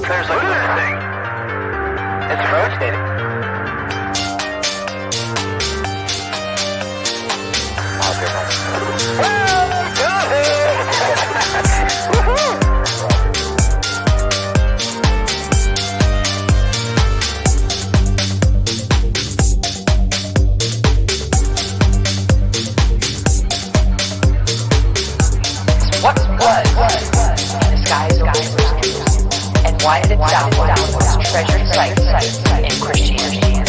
There's like this thing. It's rotating. What was in the skies over Jerusalem, and why did it sound as treasured sites in Christianity?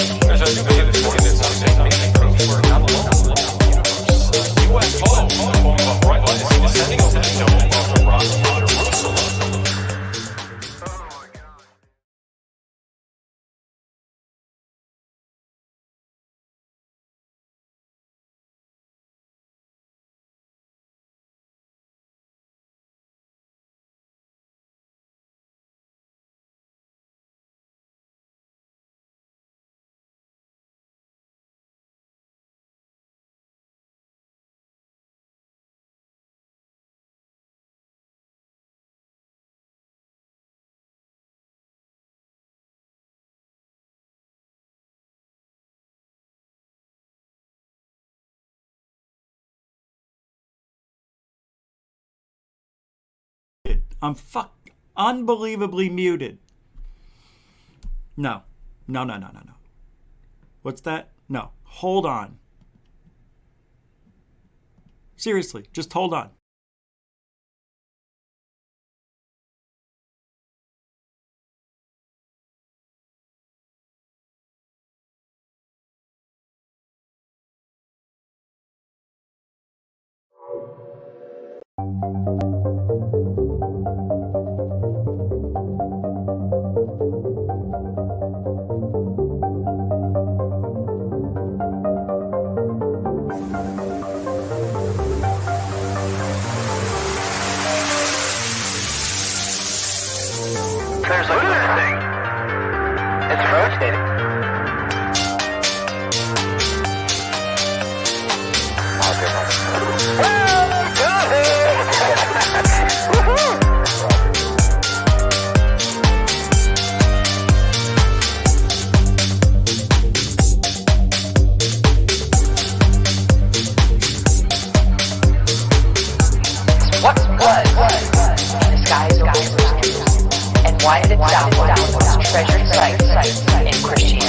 I'm unbelievably muted. No. What's that? No. Hold on. Seriously, just hold on. There's like this thing. It's rotating. What was in the skies over Jerusalem, and why did it sound as treasured sites in Christianity?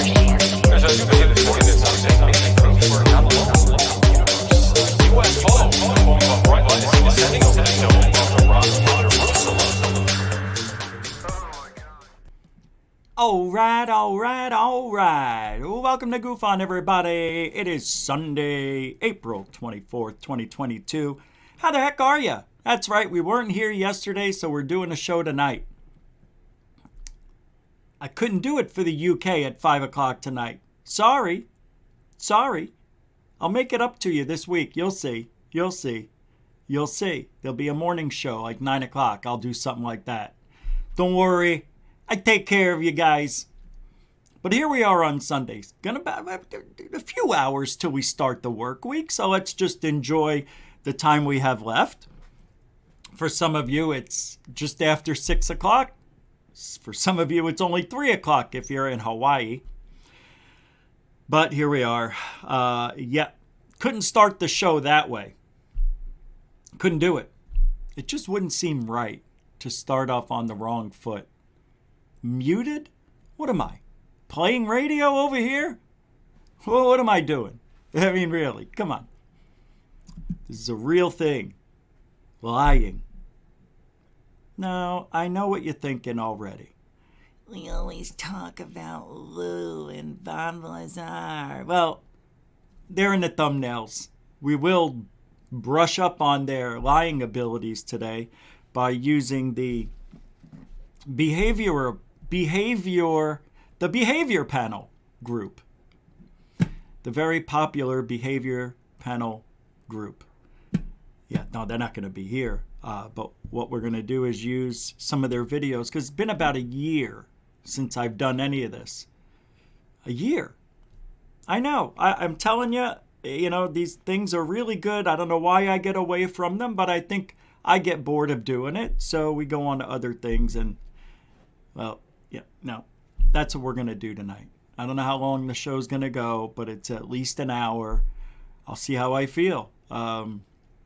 All right. Welcome to Goof On, everybody. It is Sunday, April 24th, 2022. How the heck are you? That's right, we weren't here yesterday, so we're doing a show tonight. I couldn't do it for the UK at 5 o'clock tonight. Sorry. I'll make it up to you this week. You'll see. There'll be a morning show like 9 o'clock. I'll do something like that. Don't worry. I take care of you guys. But here we are on Sundays. Gonna about a few hours till we start the work week. So let's just enjoy the time we have left. For some of you, it's just after 6 o'clock. For some of you, it's only 3 o'clock if you're in Hawaii. But here we are. Couldn't start the show that way. Couldn't do it. It just wouldn't seem right to start off on the wrong foot. Muted? What am I? Playing radio over here? Well, what am I doing? I mean, really, come on. This is a real thing. Lying. No, I know what you're thinking already. We always talk about Lou and Von Lazar. Well, they're in the thumbnails. We will brush up on their lying abilities today by using the Behaviour Panel group. The very popular Behaviour Panel group. Yeah, no, they're not going to be here. But what we're going to do is use some of their videos, because it's been about a year since I've done any of this. A year. I know. I'm telling you, these things are really good. I don't know why I get away from them, but I think I get bored of doing it. So we go on to other things, and Well, yeah, no. That's what we're going to do tonight. I don't know how long the show's going to go, but it's at least an hour. I'll see how I feel.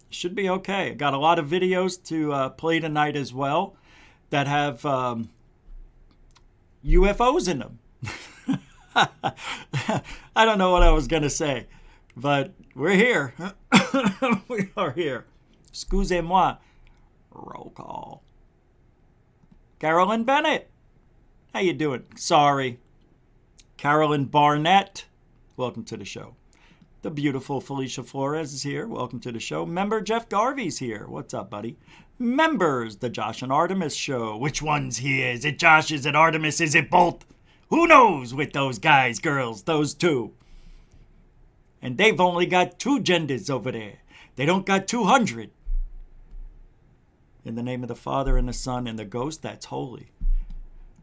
Should be okay. I got a lot of videos to play tonight as well that have UFOs in them. I don't know what I was going to say, but we're here. We are here. Excusez-moi. Roll call. Carolyn Bennett. How you doing? Sorry. Carolyn Barnett. Welcome to the show. The beautiful Felicia Flores is here. Welcome to the show. Member Jeff Garvey's here. What's up, buddy? Members, the Josh and Artemis show. Which one's here? Is it Josh? Is it Artemis? Is it both? Who knows with those guys, girls, those two? And they've only got 2 genders over there. They don't got 200. In the name of the Father and the Son and the Ghost, that's holy.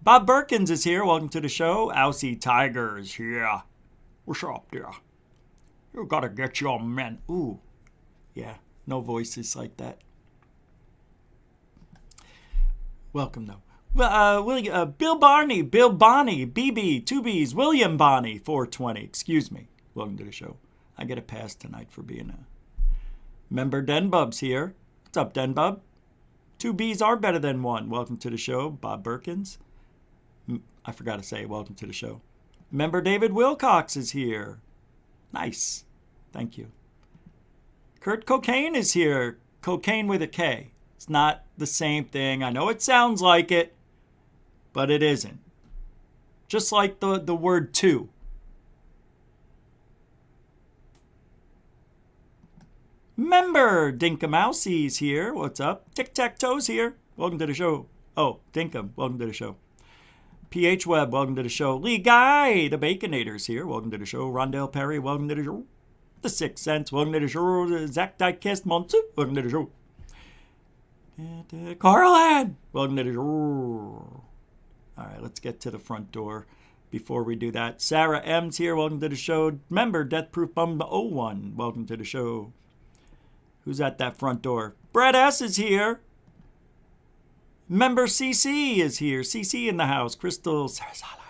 Bob Berkins is here. Welcome to the show. Aussie Tiger is here. What's up there? You gotta get your men. Ooh. Yeah, no voices like that. Welcome, though. Bill Barney, BB, 2Bs, William Bonney, 420. Excuse me. Welcome to the show. I get a pass tonight for being a member. Denbub's here. What's up, Denbub? 2 Bs are better than 1. Welcome to the show, Bob Berkins. I forgot to say welcome to the show. Member David Wilcox is here. Nice. Thank you. Kurt Cocaine is here. Cocaine with a K. It's not the same thing. I know it sounds like it, but it isn't. Just like the word two. Member Dinka Mousie's here. What's up? Tic Tac Toe's here. Welcome to the show. Oh, Dinkum. Welcome to the show. PH Webb. Welcome to the show. Lee Guy, the Baconator's here. Welcome to the show. Rondell Perry. Welcome to the show. The Sixth Sense. Welcome to the show. Zach Diecast Monsu. Welcome to the show. Carl Ann. Welcome to the show. All right, let's get to the front door. Before we do that, Sarah M's here. Welcome to the show. Member Death Proof Bum 01. Welcome to the show. Who's at that front door? Brad S is here. Member CC is here. CC in the house. Crystal Sarasala.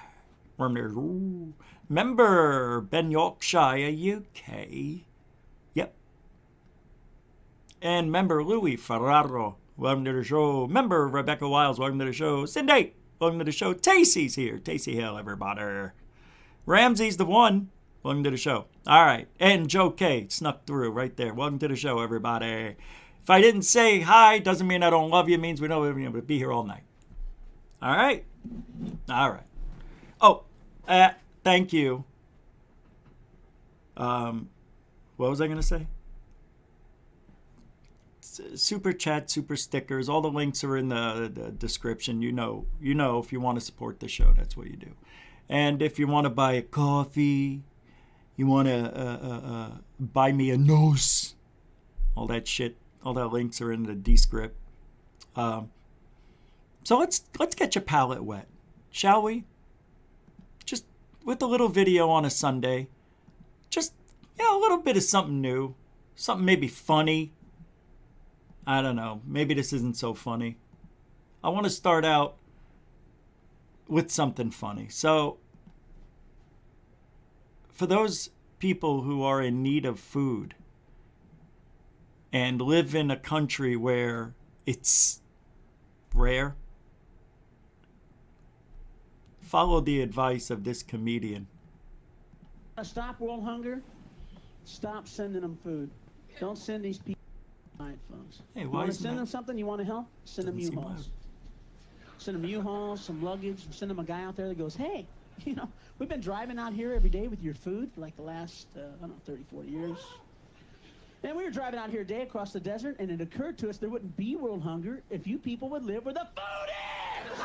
Member Ben Yorkshire, UK. Yep. And member Louis Ferraro. Welcome to the show. Member Rebecca Wiles. Welcome to the show. Cindy. Welcome to the show. Tacey's here. Tacey Hill, everybody. Ramsey's the one. Welcome to the show. All right. And Joe K snuck through right there. Welcome to the show, everybody. If I didn't say hi, doesn't mean I don't love you. It means we know we're going to be here all night. All right? All right. Oh, thank you. What was I going to say? Super chat, super stickers. All the links are in the description. You know, if you want to support the show, that's what you do. And if you want to buy a coffee, you want to buy me a nose, all that shit, all the links are in the descript. So let's get your palate wet, shall we? Just with a little video on a Sunday, just a little bit of something new, something maybe funny. I don't know. Maybe this isn't so funny. I want to start out with something funny. So, for those people who are in need of food and live in a country where it's rare, follow the advice of this comedian. Stop world hunger. Stop sending them food. Don't send these people. All right, folks. Hey, you why want to is send that? them something? You want to help? Send them Doesn't seem U-Hauls. Send them U-Hauls, some luggage. Send them a guy out there that goes, hey, we've been driving out here every day with your food for like the last, 30, 40 years. And we were driving out here a day across the desert, and it occurred to us there wouldn't be world hunger if you people would live where the food is!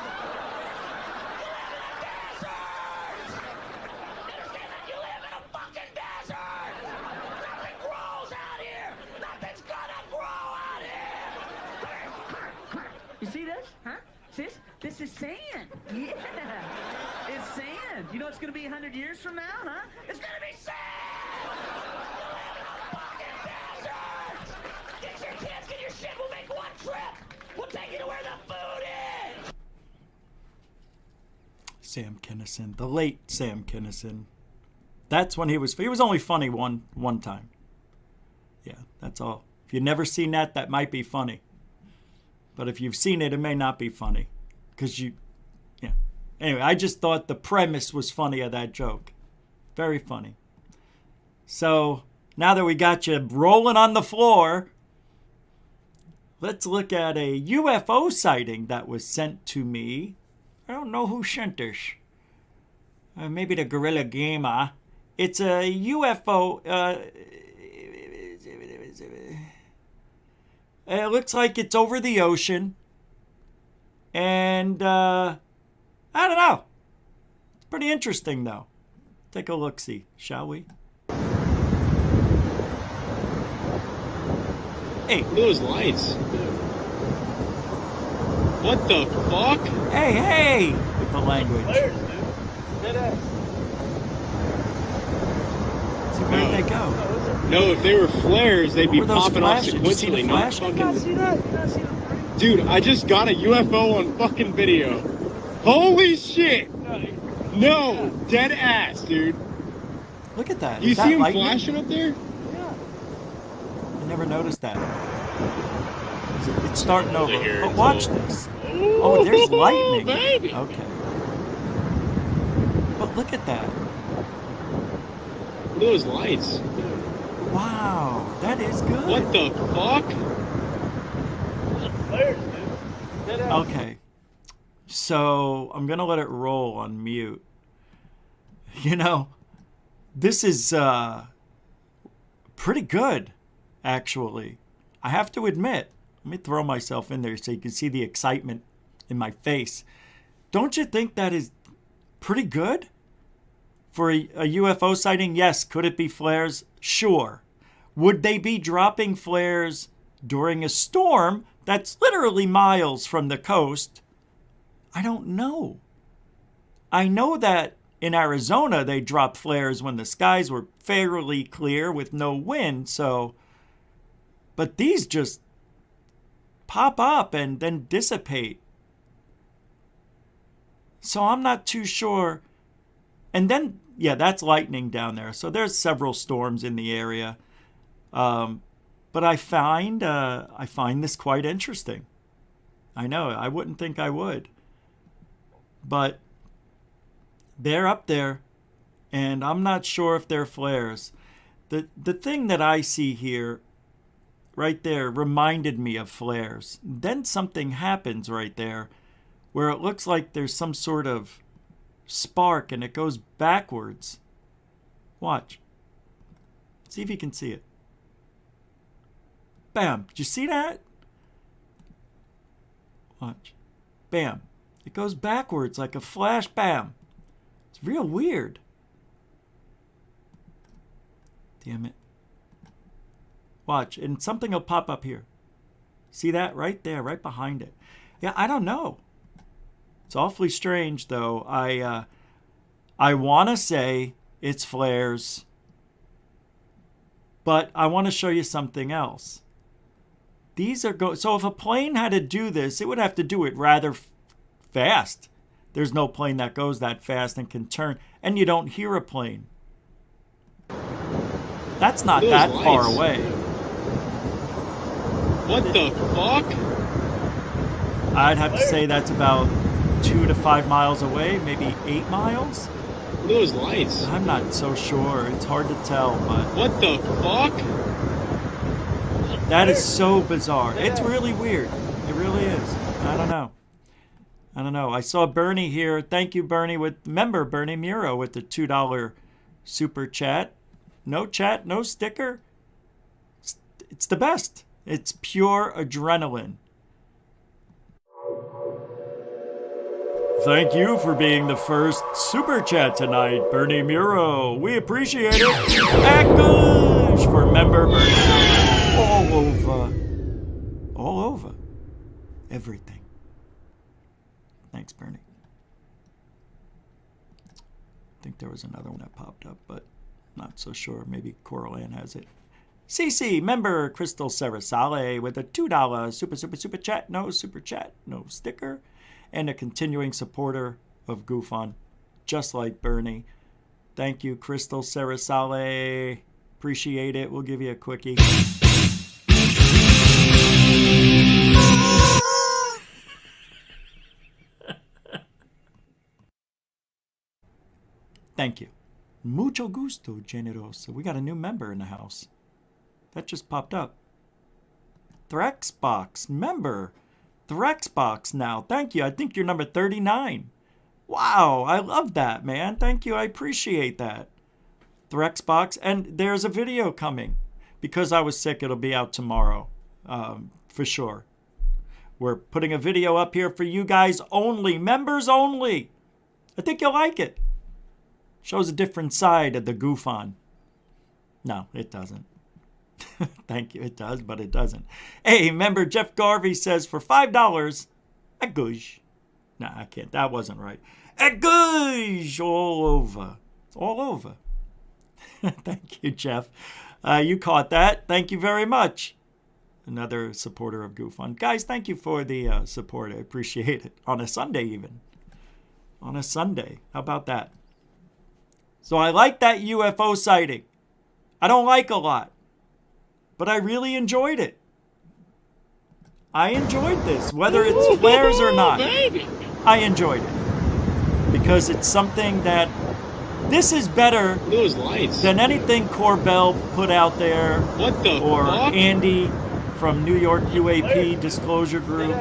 You live in a fucking desert! Nothing grows out here! Nothing's gonna grow out here! You see this? Huh? See this? This is sand. Yeah. It's sand. You know it's gonna be 100 years from now, huh? It's gonna be sand! Get your kids, get your shit, we'll make one trip! We'll take you to where the food is! Sam Kinison, the late Sam Kinison. That's when he was only funny one time. Yeah, that's all. If you've never seen that, that might be funny. But if you've seen it, it may not be funny. Yeah. Anyway, I just thought the premise was funny of that joke. Very funny. So, now that we got you rolling on the floor, let's look at a UFO sighting that was sent to me. I don't know who sent this. Maybe the Gorilla Gamer. It's a UFO. It looks like it's over the ocean. And I don't know. It's pretty interesting, though. Take a look-see, shall we? Hey. Look at those lights. What the fuck? Hey! With the language. Flares, dude. Deadass. So where'd they go? No, if they were flares, they'd be Were those popping off flashes? Did you see the sequentially. Not flash? fucking. You not see that? You not see the Dude, I just got a UFO on fucking video. Holy shit! No, dead ass, dude. Look at that. You Is that see him lightning? flashing up there? I never noticed that. It's starting over. Here, But it's watch over. this. Oh, there's lightning. Baby. Okay. But look at that. Look at those lights. Wow, that is good. What the fuck? Flares, dude. Okay. So, I'm going to let it roll on mute. You know, this is pretty good, actually. I have to admit. Let me throw myself in there so you can see the excitement in my face. Don't you think that is pretty good for a UFO sighting? Yes. Could it be flares? Sure. Would they be dropping flares during a storm that's literally miles from the coast? I don't know. I know that in Arizona they dropped flares when the skies were fairly clear with no wind, but these just pop up and then dissipate. So I'm not too sure. And then, yeah, that's lightning down there. So there's several storms in the area. But I find this quite interesting. I know, I wouldn't think I would. But they're up there, and I'm not sure if they're flares. The thing that I see here, right there, reminded me of flares. Then something happens right there where it looks like there's some sort of spark and it goes backwards. Watch. See if you can see it. Bam. Did you see that? Watch. Bam. It goes backwards like a flash. Bam. It's real weird. Damn it. Watch, and something will pop up here. See that? Right there, right behind it. Yeah, I don't know. It's awfully strange, though. I want to say it's flares, but I want to show you something else. These are so if a plane had to do this, it would have to do it rather fast. There's no plane that goes that fast and can turn, and you don't hear a plane. That's not that far away. What the fuck? I'd have to say that's about 2 to 5 miles away, maybe 8 miles. Look at those lights. I'm not so sure. It's hard to tell, but What the fuck? that is so bizarre. It's really weird. It really is. I don't know. I saw Bernie here. Thank you, Bernie. Member Bernie Muro with the $2 super chat. No chat, no sticker. It's the best. It's pure adrenaline. Thank you for being the first super chat tonight, Bernie Muro. We appreciate it. English for member Bernie. All over. Everything. Thanks, Bernie. I think there was another one that popped up, but not so sure. Maybe Coral Ann has it. CC, member Crystal Sarasale with a $2 super chat. No super chat, no sticker. And a continuing supporter of GoofOn, just like Bernie. Thank you, Crystal Sarasale. Appreciate it. We'll give you a quickie. Thank you. Mucho gusto, generoso. We got a new member in the house. That just popped up. Threxbox member. Threxbox now. Thank you. I think you're number 39. Wow, I love that, man. Thank you. I appreciate that. Threxbox. And there's a video coming. Because I was sick, it'll be out tomorrow. For sure. We're putting a video up here for you guys only. Members only. I think you'll like it. Shows a different side of the GoofOn. No, it doesn't. Thank you. It does, but it doesn't. Hey, member Jeff Garvey says for $5, a goosh. Nah, I can't. That wasn't right. A goosh all over. All over. Thank you, Jeff. You caught that. Thank you very much. Another supporter of GoofOn. Guys, thank you for the support. I appreciate it. On a Sunday, even. On a Sunday. How about that? So I like that UFO sighting. I don't like a lot. But I really enjoyed it. I enjoyed this, whether it's flares or not. Baby. I enjoyed it. Because it's something that... This is better Those lights. than anything Corbell put out there. What the Or fuck? Andy from New York UAP Disclosure Group.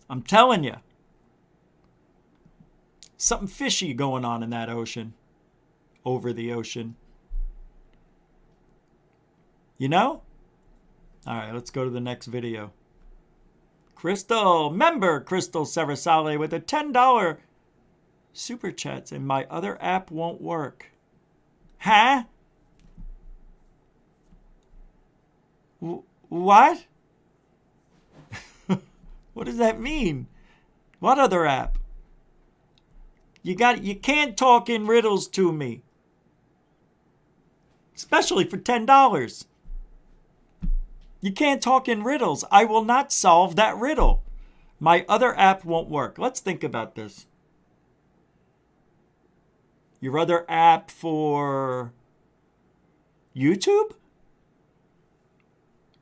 I'm telling you. Something fishy going on in that ocean. Over the ocean. You know? All right, let's go to the next video. Crystal, member Crystal Sarasale with a $10 super chat and my other app won't work. Huh? What? What does that mean? What other app? You can't talk in riddles to me. Especially for $10. You can't talk in riddles. I will not solve that riddle. My other app won't work. Let's think about this. Your other app for YouTube?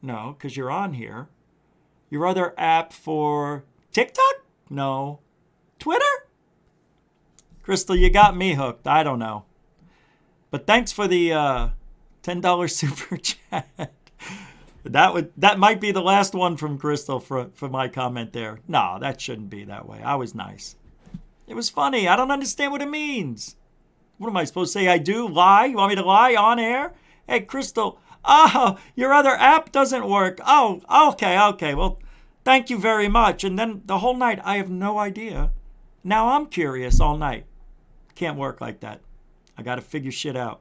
No, because you're on here. Your other app for TikTok? No. Twitter? Crystal, you got me hooked. I don't know. But thanks for the $10 super chat. That might be the last one from Crystal for my comment there. No, that shouldn't be that way. I was nice. It was funny. I don't understand what it means. What am I supposed to say? I do? Lie? You want me to lie on air? Hey, Crystal. Oh, your other app doesn't work. Oh, okay. Well, thank you very much. And then the whole night, I have no idea. Now I'm curious all night. Can't work like that. I got to figure shit out.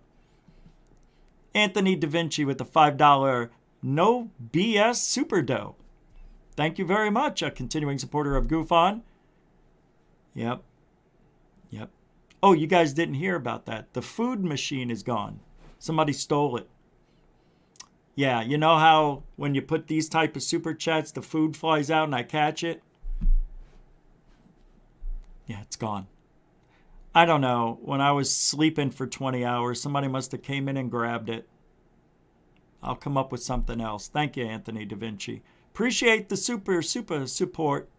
Anthony Da Vinci with the $5 no BS super dough. Thank you very much. A continuing supporter of GoofOn. Yep. Oh, you guys didn't hear about that. The food machine is gone. Somebody stole it. Yeah, you know how when you put these type of super chats, the food flies out and I catch it? Yeah, it's gone. I don't know. When I was sleeping for 20 hours, somebody must have came in and grabbed it. I'll come up with something else. Thank you, Anthony Da Vinci. Appreciate the super support.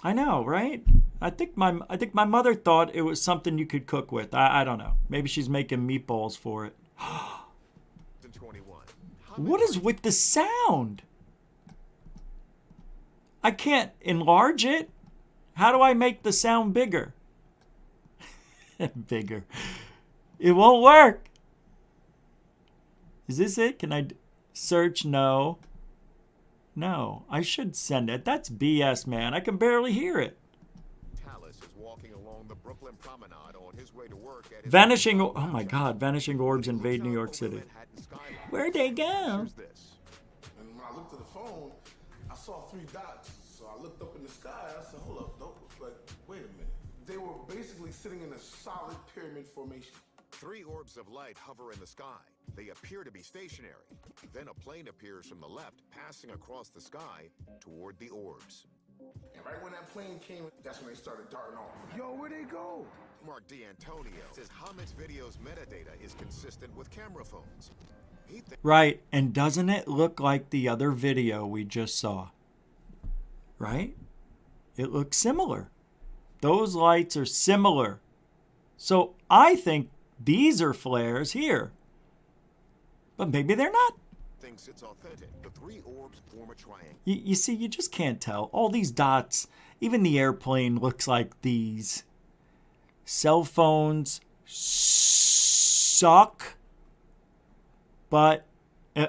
I know, right? I think my mother thought it was something you could cook with. I don't know. Maybe she's making meatballs for it. What is with the sound? I can't enlarge it. How do I make the sound bigger? Bigger. It won't work. Is this it? Can I search? No. No, I should send it. That's BS, man. I can barely hear it. Vanishing, oh my God, vanishing orbs invade New York City. Where'd they go? And when I looked at the phone, I saw 3 dots. So I looked up in the sky. I said, hold up, dope. Like, wait a minute. They were basically sitting in a solid pyramid formation. 3 orbs of light hover in the sky, They appear to be stationary. Then a plane appears from the left, passing across the sky toward the orbs. And right when that plane came, that's when they started darting off. Yo, where'd they go? Mark D'Antonio says Hamit's video's metadata is consistent with camera phones. Right, and doesn't it look like the other video we just saw? Right? It looks similar. Those lights are similar. So I think these are flares here. But maybe they're not. Thinks it's authentic. The three orbs form a triangle. You see, you just can't tell. All these dots, even the airplane looks like these. Cell phones suck. But,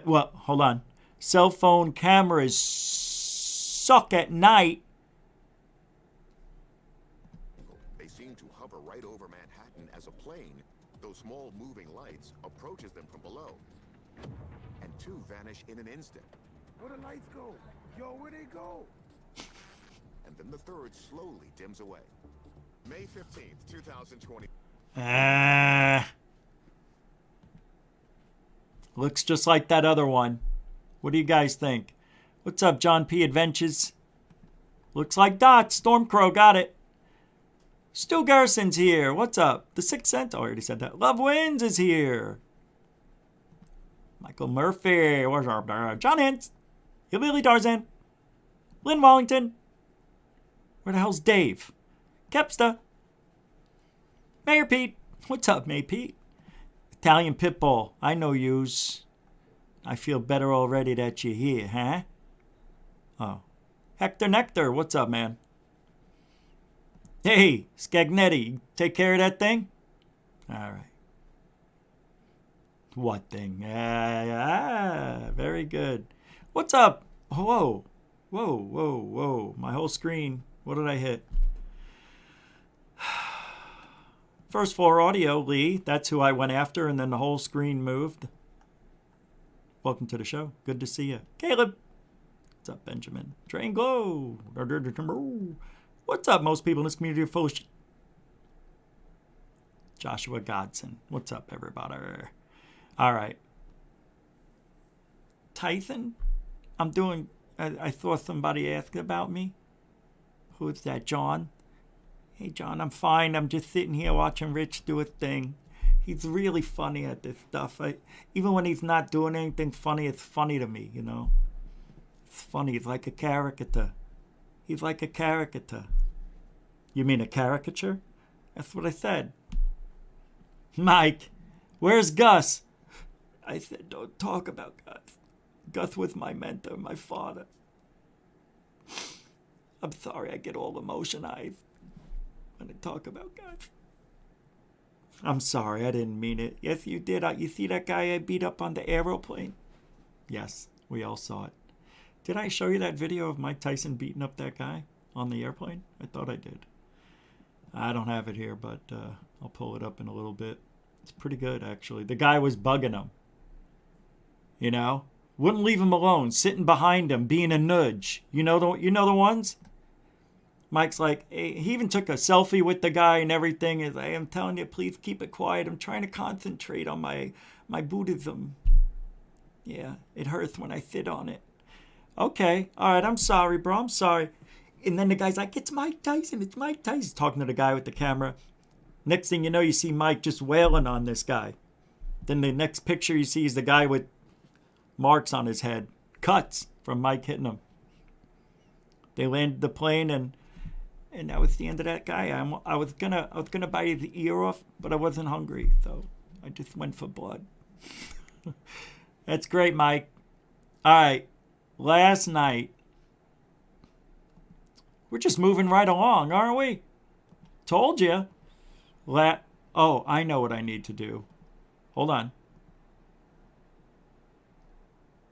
well, hold on. Cell phone cameras suck at night. They seem to hover right over Manhattan as a plane. Those small moving lights approaches them from below. And two vanish in an instant. Where'd the lights go? Yo, where'd they go? And then the third slowly dims away. May 15th, 2020. Looks just like that other one. What do you guys think? What's up, John P. Adventures? Looks like dots. Stormcrow got it. Stu Garrison's here. What's up? The Sixth Sense. Oh, I already said that. Love Wins is here. Michael Murphy. What's up there? John Hintz. Hillbilly Tarzan. Lynn Wallington. Where the hell's Dave? Kepsta. Mayor Pete. What's up, May Pete? Italian Pitbull. I know yous. I feel better already that you're here, huh? Oh. Hector Nectar. What's up, man? Hey, Scagnetti. Take care of that thing? All right. What thing? Very good. What's up? Whoa. Whoa, whoa, whoa. My whole screen. What did I hit? First floor audio, Lee. That's who I went after, and then the whole screen moved. Welcome to the show. Good to see you. Caleb. What's up, Benjamin? Train Glow. What's up, most people in this community are full of shit. Joshua Godson. What's up, everybody? All right. Tython? I'm doing... I thought somebody asked about me. Who's that, John? Hey, John, I'm fine. I'm just sitting here watching Rich do a thing. He's really funny at this stuff. Even when he's not doing anything funny, it's funny to me, you know? It's funny. It's like a caricature. He's like a caricature. You mean a caricature? That's what I said. Mike, where's Gus? I said, don't talk about Gus. Gus was my mentor, my father. I'm sorry, I get all emotionized when I talk about Gus. I'm sorry, I didn't mean it. Yes, you did. You see that guy I beat up on the aeroplane? Yes, we all saw it. Did I show you that video of Mike Tyson beating up that guy on the airplane? I thought I did. I don't have it here, but I'll pull it up in a little bit. It's pretty good, actually. The guy was bugging him. You know? Wouldn't leave him alone, sitting behind him, being a nudge. You know the ones? Mike's like, hey, he even took a selfie with the guy and everything. He's like, I'm telling you, please keep it quiet. I'm trying to concentrate on my Buddhism. Yeah, it hurts when I sit on it. Okay, all right, I'm sorry, bro. I'm sorry. And then the guy's like, it's Mike Tyson. It's Mike Tyson. He's talking to the guy with the camera. Next thing you know, you see Mike just wailing on this guy. Then the next picture you see is the guy with marks on his head. Cuts from Mike hitting him. They landed the plane, and that was the end of that guy. I was gonna bite his ear off, but I wasn't hungry, so I just went for blood. That's great, Mike. All right, last night. We're just moving right along, aren't we? Told you. Oh, I know what I need to do. Hold on.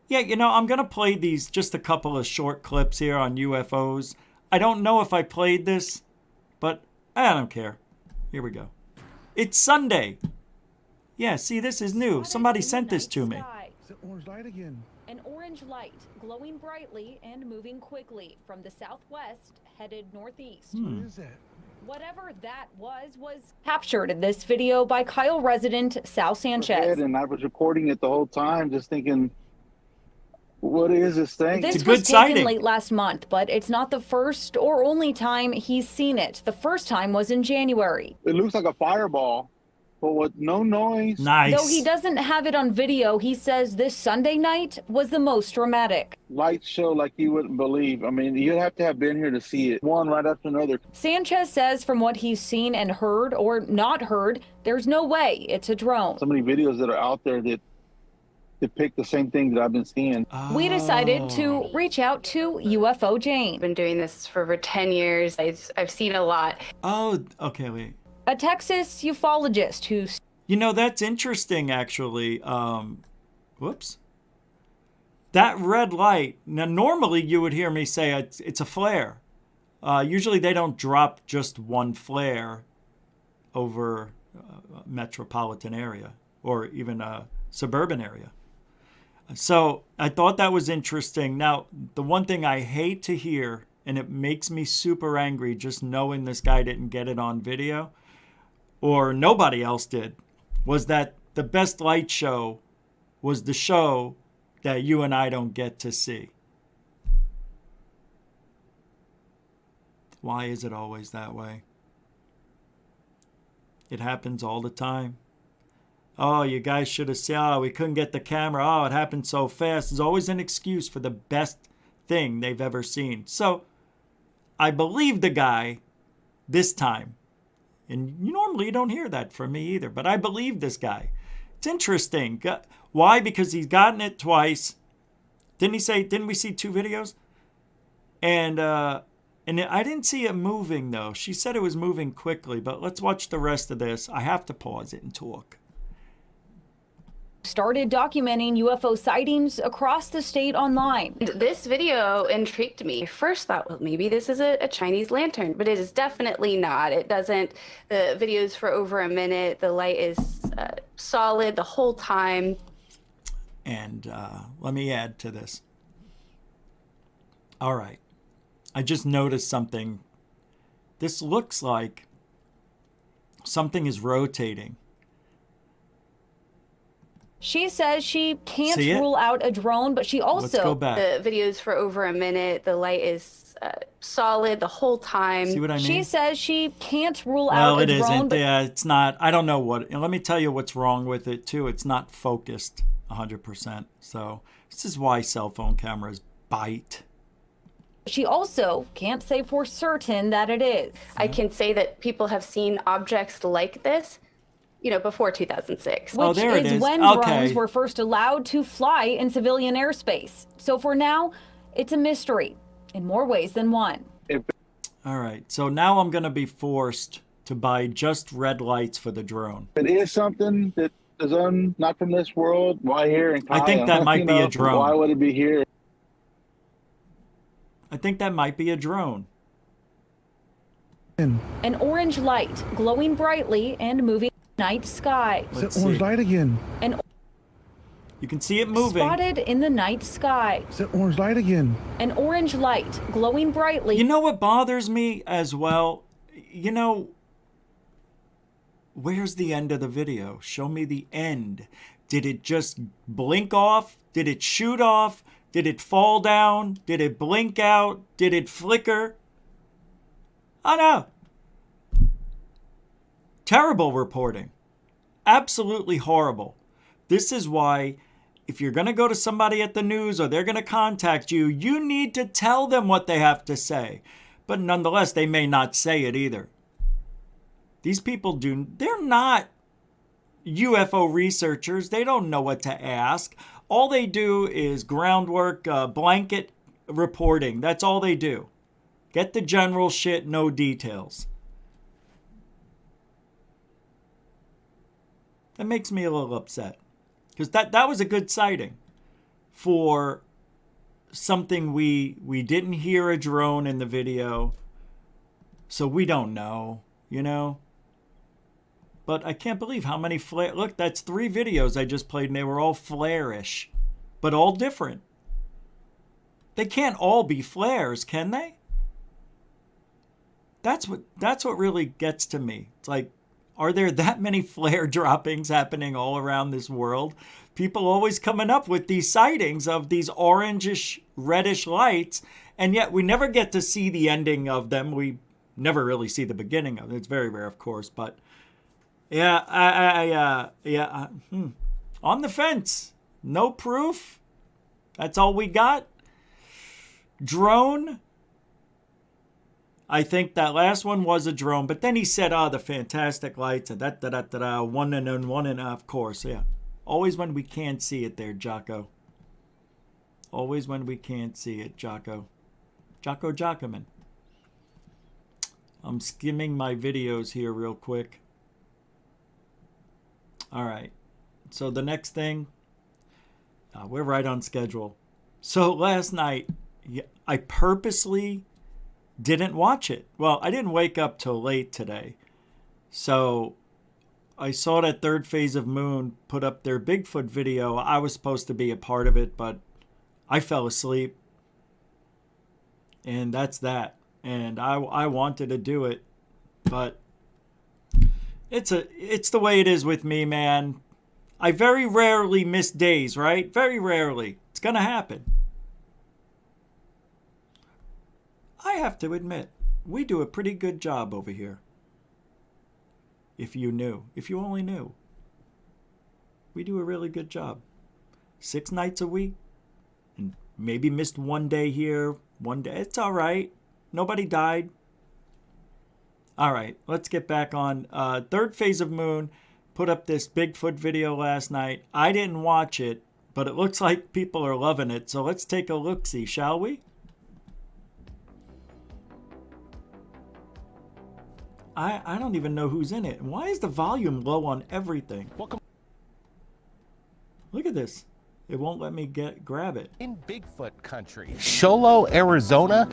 Yeah, you know, I'm going to play these, just a couple of short clips here on UFOs. I don't know if I played this, but I don't care. Here we go. It's Sunday. Yeah, see, this is new. Somebody sent this to me. It's an orange light again. An orange light, glowing brightly and moving quickly from the southwest, headed northeast. What is that? Whatever that was captured in this video by Kyle resident Sal Sanchez. And I was recording it the whole time, just thinking, what is this thing? This It's a was good taken sighting. late last month, but it's not the first or only time he's seen it. The first time was in January. It looks like a fireball, but with no noise. Nice. Though he doesn't have it on video, he says this Sunday night was the most dramatic. Light show like you wouldn't believe. I mean, you'd have to have been here to see it. One right after another. Sanchez says from what he's seen and heard or not heard, there's no way it's a drone. So many videos that are out there that depict the same thing that I've been seeing. We decided to reach out to UFO Jane, I've been doing this for over 10 years. I've seen a lot. Oh, okay, wait. a Texas ufologist who's You know, that's interesting, actually. Whoops. That red light, now normally you would hear me say it's a flare. Usually they don't drop just one flare over a metropolitan area or even a suburban area. So I thought that was interesting. Now, the one thing I hate to hear, and it makes me super angry just knowing this guy didn't get it on video, or nobody else did, was that the best light show was the show that you and I don't get to see. Why is it always that way? It happens all the time. Oh, you guys should have seen, oh, we couldn't get the camera. Oh, it happened so fast. There's always an excuse for the best thing they've ever seen. So I believe the guy this time. And normally you don't hear that from me either, but I believe this guy. It's interesting. Why? Because he's gotten it twice. Didn't we see 2 videos? And I didn't see it moving, though. She said it was moving quickly, but let's watch the rest of this. I have to pause it and talk. started documenting UFO sightings across the state online. This video intrigued me. First thought, well, maybe this is a Chinese lantern, but it is definitely not. It doesn't. The video's for over a minute. The light is solid the whole time. And let me add to this. All right. I just noticed something. This looks like something is rotating. She says she can't See it? rule out a drone, but she Let's go also back. The video's for over a minute. The light is solid the whole time. See what I mean? she says she can't rule Well, out a it drone. isn't. But Yeah, it's not. I don't know what. And let me tell you what's wrong with it, too. It's not focused 100%. So this is why cell phone cameras bite. she also can't say for certain that it is. I can say that people have seen objects like this, before 2006. Oh, Which there it is is. when Okay. drones were first allowed to fly in civilian airspace. So for now, it's a mystery in more ways than one. All right. So now I'm going to be forced to buy just red lights for the drone. If it is something that is not from this world, why here in Kyle? I think that might be a drone. Why would it be here? I think that might be a drone. An orange light glowing brightly and moving in the night sky. Let's It's orange see. light again. You can see it moving. Spotted in the night sky. It's orange light again. An orange light glowing brightly. You know what bothers me as well? Where's the end of the video? Show me the end. Did it just blink off? Did it shoot off? Did it fall down? Did it blink out? Did it flicker? Oh no. Terrible reporting. Absolutely horrible. This is why if you're going to go to somebody at the news or they're going to contact you, you need to tell them what they have to say. But nonetheless, they may not say it either. These people they're not UFO researchers. They don't know what to ask. All they do is groundwork, blanket reporting. That's all they do. Get the general shit, no details. That makes me a little upset. Because that was a good sighting for something we didn't hear a drone in the video. So we don't know, But I can't believe how many flare... Look, that's 3 videos I just played, and they were all flare-ish. But all different. They can't all be flares, can they? That's what really gets to me. It's like, are there that many flare droppings happening all around this world? People always coming up with these sightings of these orangish, reddish lights, and yet we never get to see the ending of them. We never really see the beginning of it. It's very rare, of course, but yeah, on the fence. No proof. That's all we got. Drone. I think that last one was a drone, but then he said, the fantastic lights and one and of course, yeah. Always when we can't see it there, Jocko. Always when we can't see it, Jocko. Jocko Jockerman. I'm skimming my videos here real quick. All right. So the next thing, we're right on schedule. So last night, I purposely didn't watch it. Well, I didn't wake up till late today. So I saw that third phase of Moon put up their Bigfoot video. I was supposed to be a part of it, but I fell asleep. And that's that. And I wanted to do it, but it's the way it is with me, man. I very rarely miss days, right? Very rarely. It's going to happen. I have to admit, we do a pretty good job over here. If you knew. If you only knew. We do a really good job. 6 nights a week. And maybe missed one day here, one day. It's all right. Nobody died. All right, let's get back on. Third phase of Moon put up this Bigfoot video last night. I didn't watch it, but it looks like people are loving it. So let's take a look-see, shall we? I don't even know who's in it. Why is the volume low on everything? Welcome. Look at this. It won't let me grab it. In Bigfoot country, Sholo, Arizona,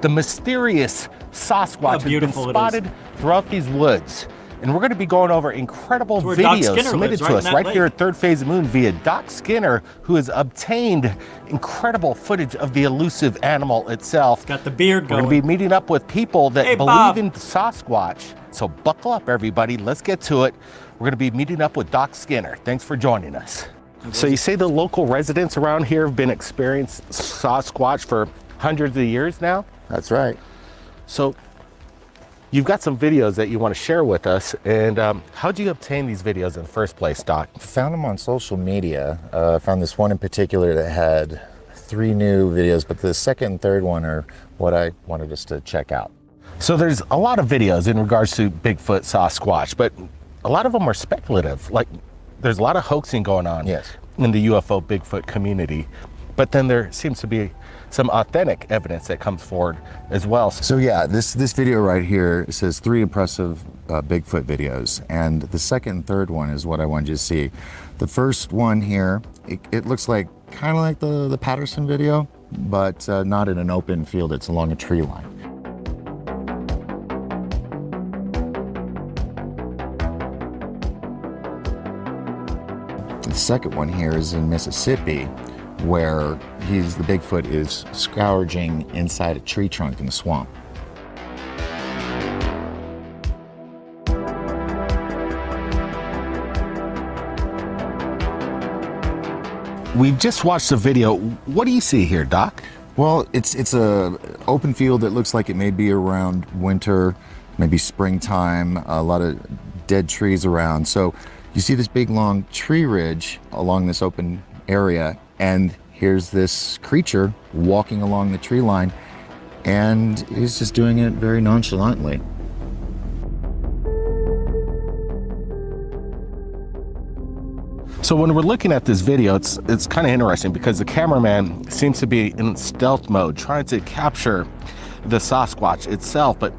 the mysterious Sasquatch has been spotted throughout these woods. And we're going to be going over incredible videos submitted to us right here at Third Phase of Moon via Doc Skinner, who has obtained incredible footage of the elusive animal itself. Got the beard going. We're going to be meeting up with people that believe in Sasquatch. So buckle up, everybody. Let's get to it. We're going to be meeting up with Doc Skinner. Thanks for joining us. So you say the local residents around here have been experiencing Sasquatch for hundreds of years now? That's right. So you've got some videos that you want to share with us, and how'd you obtain these videos in the first place, Doc? Found them on social media. Found this one in particular that had 3 new videos, but the second and third one are what I wanted us to check out. So there's a lot of videos in regards to Bigfoot, Sasquatch, but a lot of them are speculative. Like, there's a lot of hoaxing going on in the UFO Bigfoot community, but then there seems to be some authentic evidence that comes forward as well. So yeah, this video right here says 3 impressive Bigfoot videos, and the second and third one is what I wanted you to see. The first one here, it looks like kind of like the Patterson video, but not in an open field, it's along a tree line. The second one here is in Mississippi, where the Bigfoot is scourging inside a tree trunk in the swamp. We've just watched the video. What do you see here, Doc? Well, it's a open field that looks like it may be around winter, maybe springtime, a lot of dead trees around. So you see this big long tree ridge along this open area, and here's this creature walking along the tree line, and he's just doing it very nonchalantly. So when we're looking at this video, it's kind of interesting because the cameraman seems to be in stealth mode, trying to capture the Sasquatch itself. But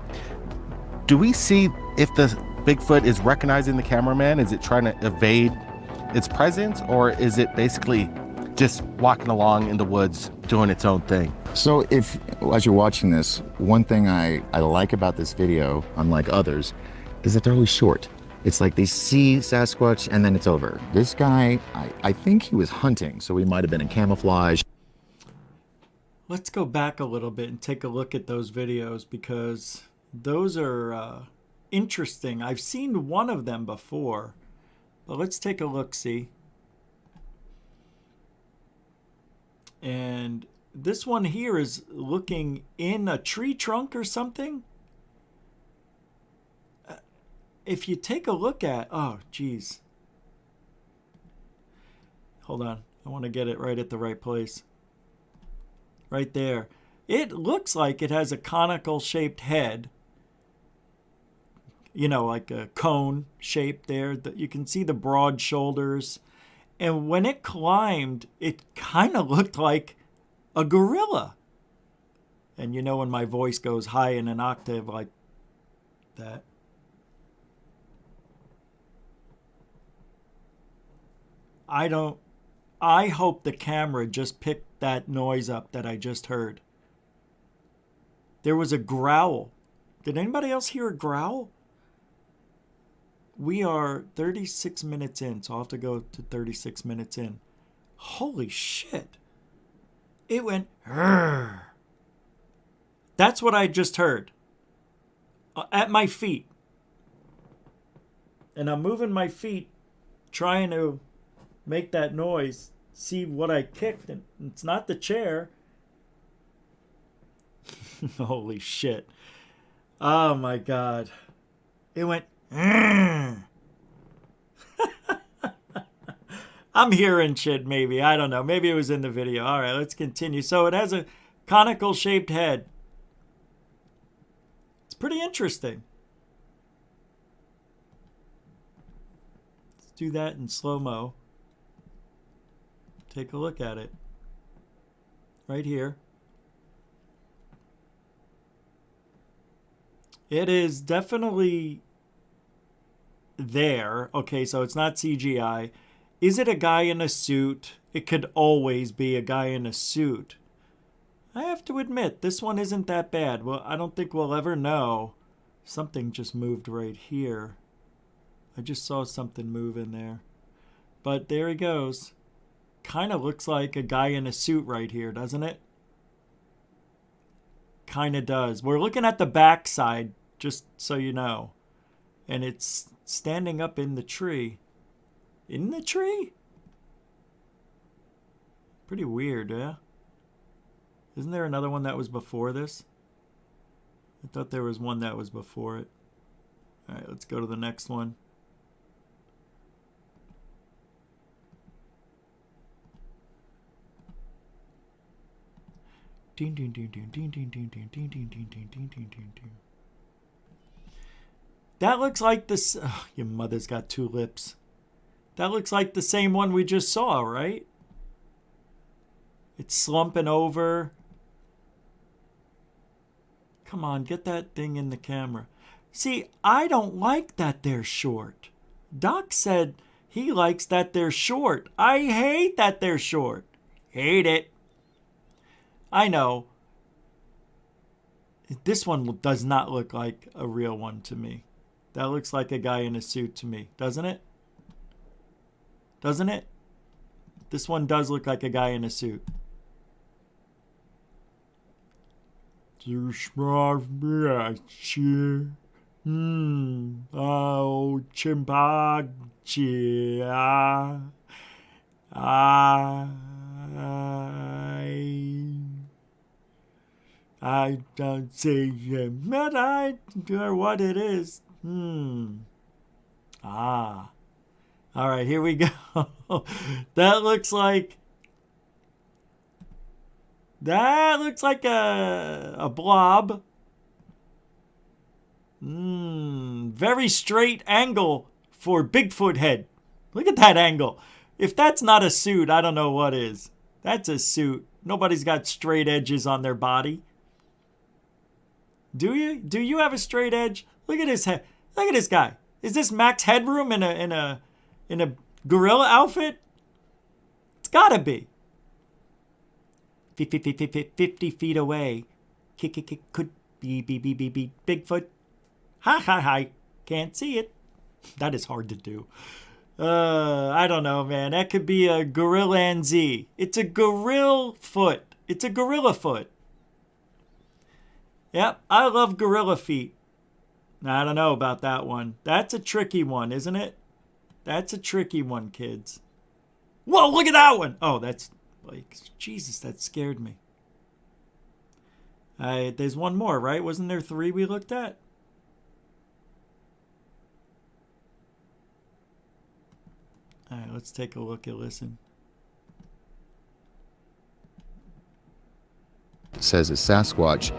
do we see if the Bigfoot is recognizing the cameraman? Is it trying to evade its presence, or is it basically just walking along in the woods doing its own thing? So as you're watching this, one thing I like about this video, unlike others, is that they're always short. It's like they see Sasquatch and then it's over. This guy, I think he was hunting, so he might have been in camouflage. Let's go back a little bit and take a look at those videos, because Those are interesting. I've seen one of them before, but let's take a look-see. And this one here is looking in a tree trunk or something. If you take a look at, oh, geez. Hold on. I want to get it right at the right place. Right there. It looks like it has a conical shaped head. You know, like a cone shape there. You can see the broad shoulders. And when it climbed, it kind of looked like a gorilla. And you know when my voice goes high in an octave like that. I hope the camera just picked that noise up that I just heard. There was a growl. Did anybody else hear a growl? We are 36 minutes in, so I'll have to go to 36 minutes in. Holy shit. It went, "Rrr." That's what I just heard. At my feet. And I'm moving my feet, trying to make that noise, see what I kicked, and it's not the chair. Holy shit. Oh my God. It went, "Rrr." I'm hearing shit maybe. I don't know. Maybe it was in the video. All right, let's continue. So it has a conical shaped head. It's pretty interesting. Let's do that in slow-mo. Take a look at it. Right here. It is definitely there. Okay, so it's not CGI. Is it a guy in a suit? It could always be a guy in a suit. I have to admit, this one isn't that bad. Well, I don't think we'll ever know. Something just moved right here. I just saw something move in there. But there he goes. Kind of looks like a guy in a suit right here, doesn't it? Kind of does. We're looking at the back side, just so you know. And it's standing up in the tree. In the tree? Pretty weird, yeah? Isn't there another one that was before this? I thought there was one that was before it. Alright, let's go to the next one. That looks like this. Oh, your mother's got two lips. That looks like the same one we just saw, right? It's slumping over. Come on, get that thing in the camera. See, I don't like that they're short. Doc said he likes that they're short. I hate that they're short. Hate it. I know. This one does not look like a real one to me. That looks like a guy in a suit to me, doesn't it? Doesn't it? This one does look like a guy in a suit. Oh, chimpanzee. I don't see him, but I know what it is. Ah. All right, here we go. That looks like a blob. Very straight angle for Bigfoot head. Look at that angle. If that's not a suit, I don't know what is. That's a suit. Nobody's got straight edges on their body. Do you? Do you have a straight edge? Look at his head. Look at this guy. Is this Max Headroom in a gorilla outfit? It's gotta be. 50 feet away. Could be Bigfoot. Hi. Can't see it. That is hard to do. I don't know, man. That could be a gorillanzee. It's a gorilla foot. It's a gorilla foot. Yep, I love gorilla feet. I don't know about that one. That's a tricky one, isn't it? That's a tricky one, kids. Whoa, look at that one. Oh, that's like, Jesus, that scared me. There's one more, right? Wasn't there 3 we looked at? All right, let's take a look and listen. It says it's Sasquatch.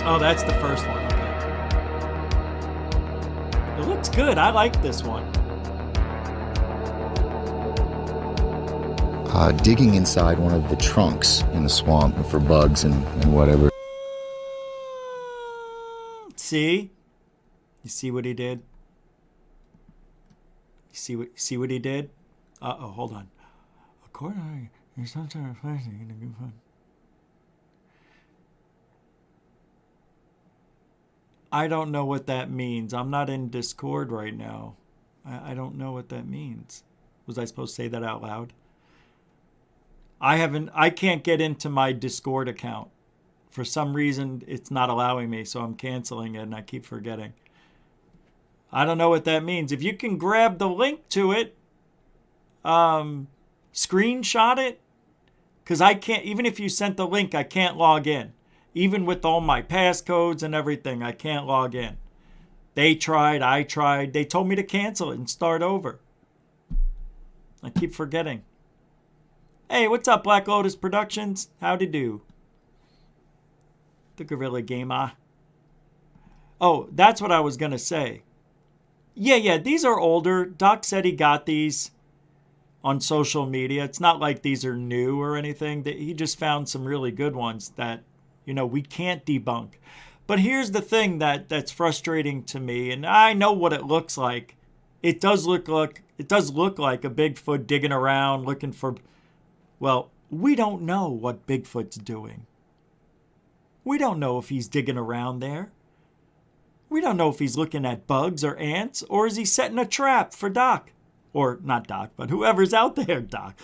Oh, that's the first one. Okay. It looks good. I like this one. Digging inside one of the trunks in the swamp for bugs and whatever. See? You see what he did? You see what he did? Uh-oh, hold on. According to there's some sort of flashing in a good fun. I don't know what that means. I'm not in Discord right now. I don't know what that means. Was I supposed to say that out loud? I can't get into my Discord account. For some reason, it's not allowing me, so I'm canceling it, and I keep forgetting. I don't know what that means. If you can grab the link to it, screenshot it, because I can't, even if you sent the link, I can't log in. Even with all my passcodes and everything, I can't log in. They tried, I tried. They told me to cancel it and start over. I keep forgetting. Hey, what's up, Black Lotus Productions? Howdy do. The Gorilla Gamer. Oh, that's what I was going to say. Yeah, these are older. Doc said he got these on social media. It's not like these are new or anything. He just found some really good ones that, you know, we can't debunk. But here's the thing that's frustrating to me, and I know what it looks like. It does look like a Bigfoot digging around looking for, well, we don't know what Bigfoot's doing. We don't know if he's digging around there. We don't know if he's looking at bugs or ants, or is he setting a trap for Doc? Or not Doc, but whoever's out there, Doc.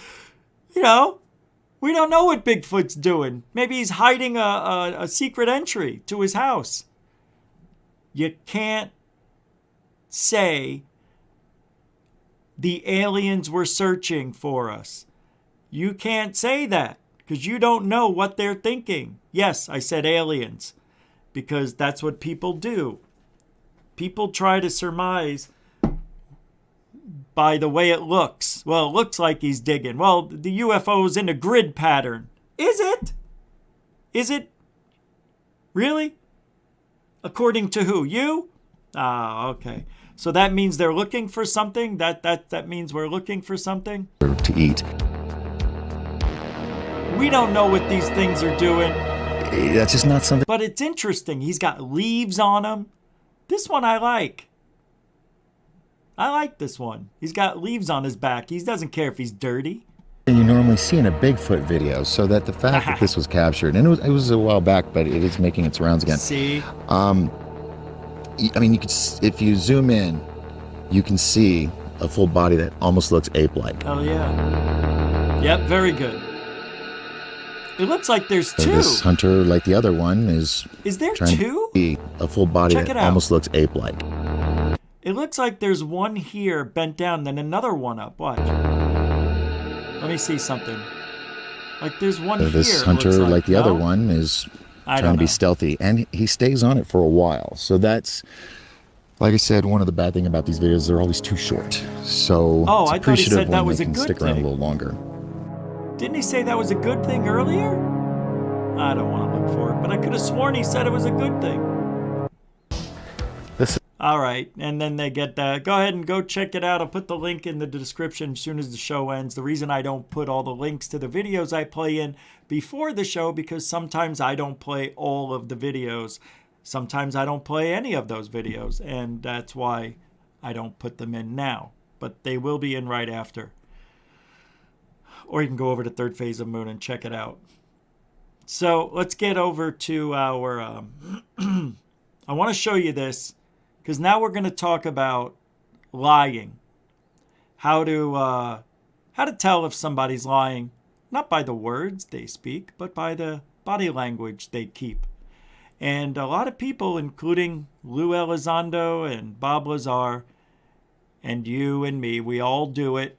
You know, we don't know what Bigfoot's doing. Maybe he's hiding a secret entry to his house. You can't say the aliens were searching for us. You can't say that because you don't know what they're thinking. Yes, I said aliens because that's what people do. People try to surmise by the way it looks. Well, it looks like he's digging. Well, the UFO's in a grid pattern. Is it? Is it? Really? According to who? You? Ah, okay. So that means they're looking for something? That means we're looking for something? To eat. We don't know what these things are doing. That's just not something. But it's interesting. He's got leaves on him. This one I like. I like this one. He's got leaves on his back. He doesn't care if he's dirty. You normally see in a Bigfoot video, so that the fact that this was captured, and it was a while back, but it is making its rounds again. See? I mean, you could, if you zoom in, you can see a full body that almost looks ape-like. Oh yeah. Yep, very good. It looks like there's two. This hunter, like the other one, is there trying two? To see a full body Check that it out. almost looks ape-like. It looks like there's one here bent down, then another one up. Watch. Let me see something. Like there's one here. This hunter, like the other one, is trying to be stealthy, and he stays on it for a while. So that's, like I said, one of the bad things about these videos, they're always too short. So oh, it's I thought he said that when was they a can good stick around thing. a little longer. Didn't he say that was a good thing earlier? I don't want to look for it, but I could have sworn he said it was a good thing. All right, and then they get that. Go ahead and go check it out. I'll put the link in the description as soon as the show ends. The reason I don't put all the links to the videos I play in before the show, because sometimes I don't play all of the videos. Sometimes I don't play any of those videos, and that's why I don't put them in now. But they will be in right after. Or you can go over to Third Phase of Moon and check it out. So let's get over to our... I want to show you this, because now we're going to talk about lying. How to tell if somebody's lying, not by the words they speak, but by the body language they keep. And a lot of people, including Lou Elizondo and Bob Lazar, and you and me, we all do it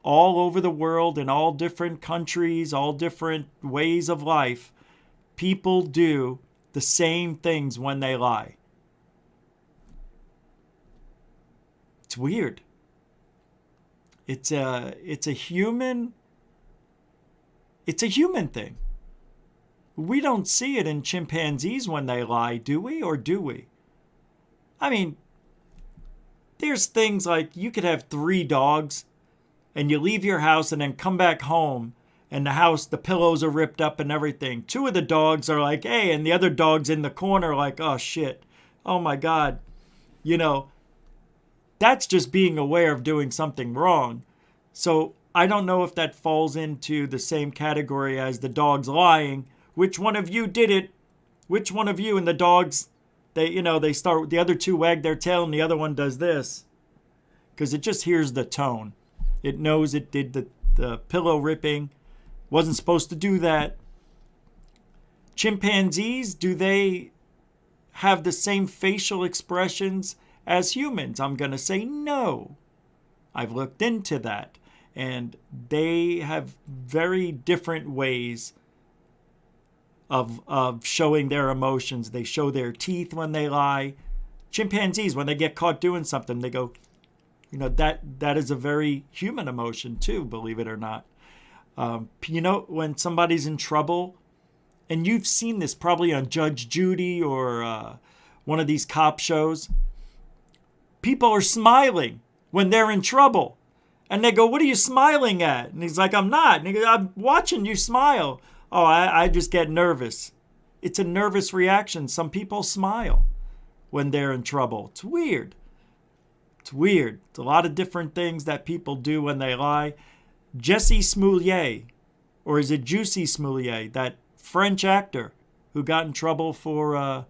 all over the world, in all different countries, all different ways of life. People do the same things when they lie. It's weird. It's a human thing. We don't see it in chimpanzees when they lie, do we? Or do we? I mean, there's things like you could have 3 dogs and you leave your house and then come back home and the pillows are ripped up and everything. 2 of the dogs are like, hey, and the other dog's in the corner like, oh shit, oh my God. You know, that's just being aware of doing something wrong. So I don't know if that falls into the same category as the dogs lying. Which one of you did it? Which one of you? And the dogs, they start, the other 2 wag their tail and the other one does this. Because it just hears the tone. It knows it did the pillow ripping. Wasn't supposed to do that. Chimpanzees, do they have the same facial expressions as humans? I'm going to say no. I've looked into that. And they have very different ways of showing their emotions. They show their teeth when they lie. Chimpanzees, when they get caught doing something, they go, that is a very human emotion too, believe it or not. When somebody's in trouble, and you've seen this probably on Judge Judy or one of these cop shows, people are smiling when they're in trouble. And they go, what are you smiling at? And he's like, I'm not. And he goes, I'm watching you smile. Oh, I just get nervous. It's a nervous reaction. Some people smile when they're in trouble. It's weird. It's weird. It's a lot of different things that people do when they lie. Jesse Smollett, or is it Juicy Smollett, that French actor who got in trouble for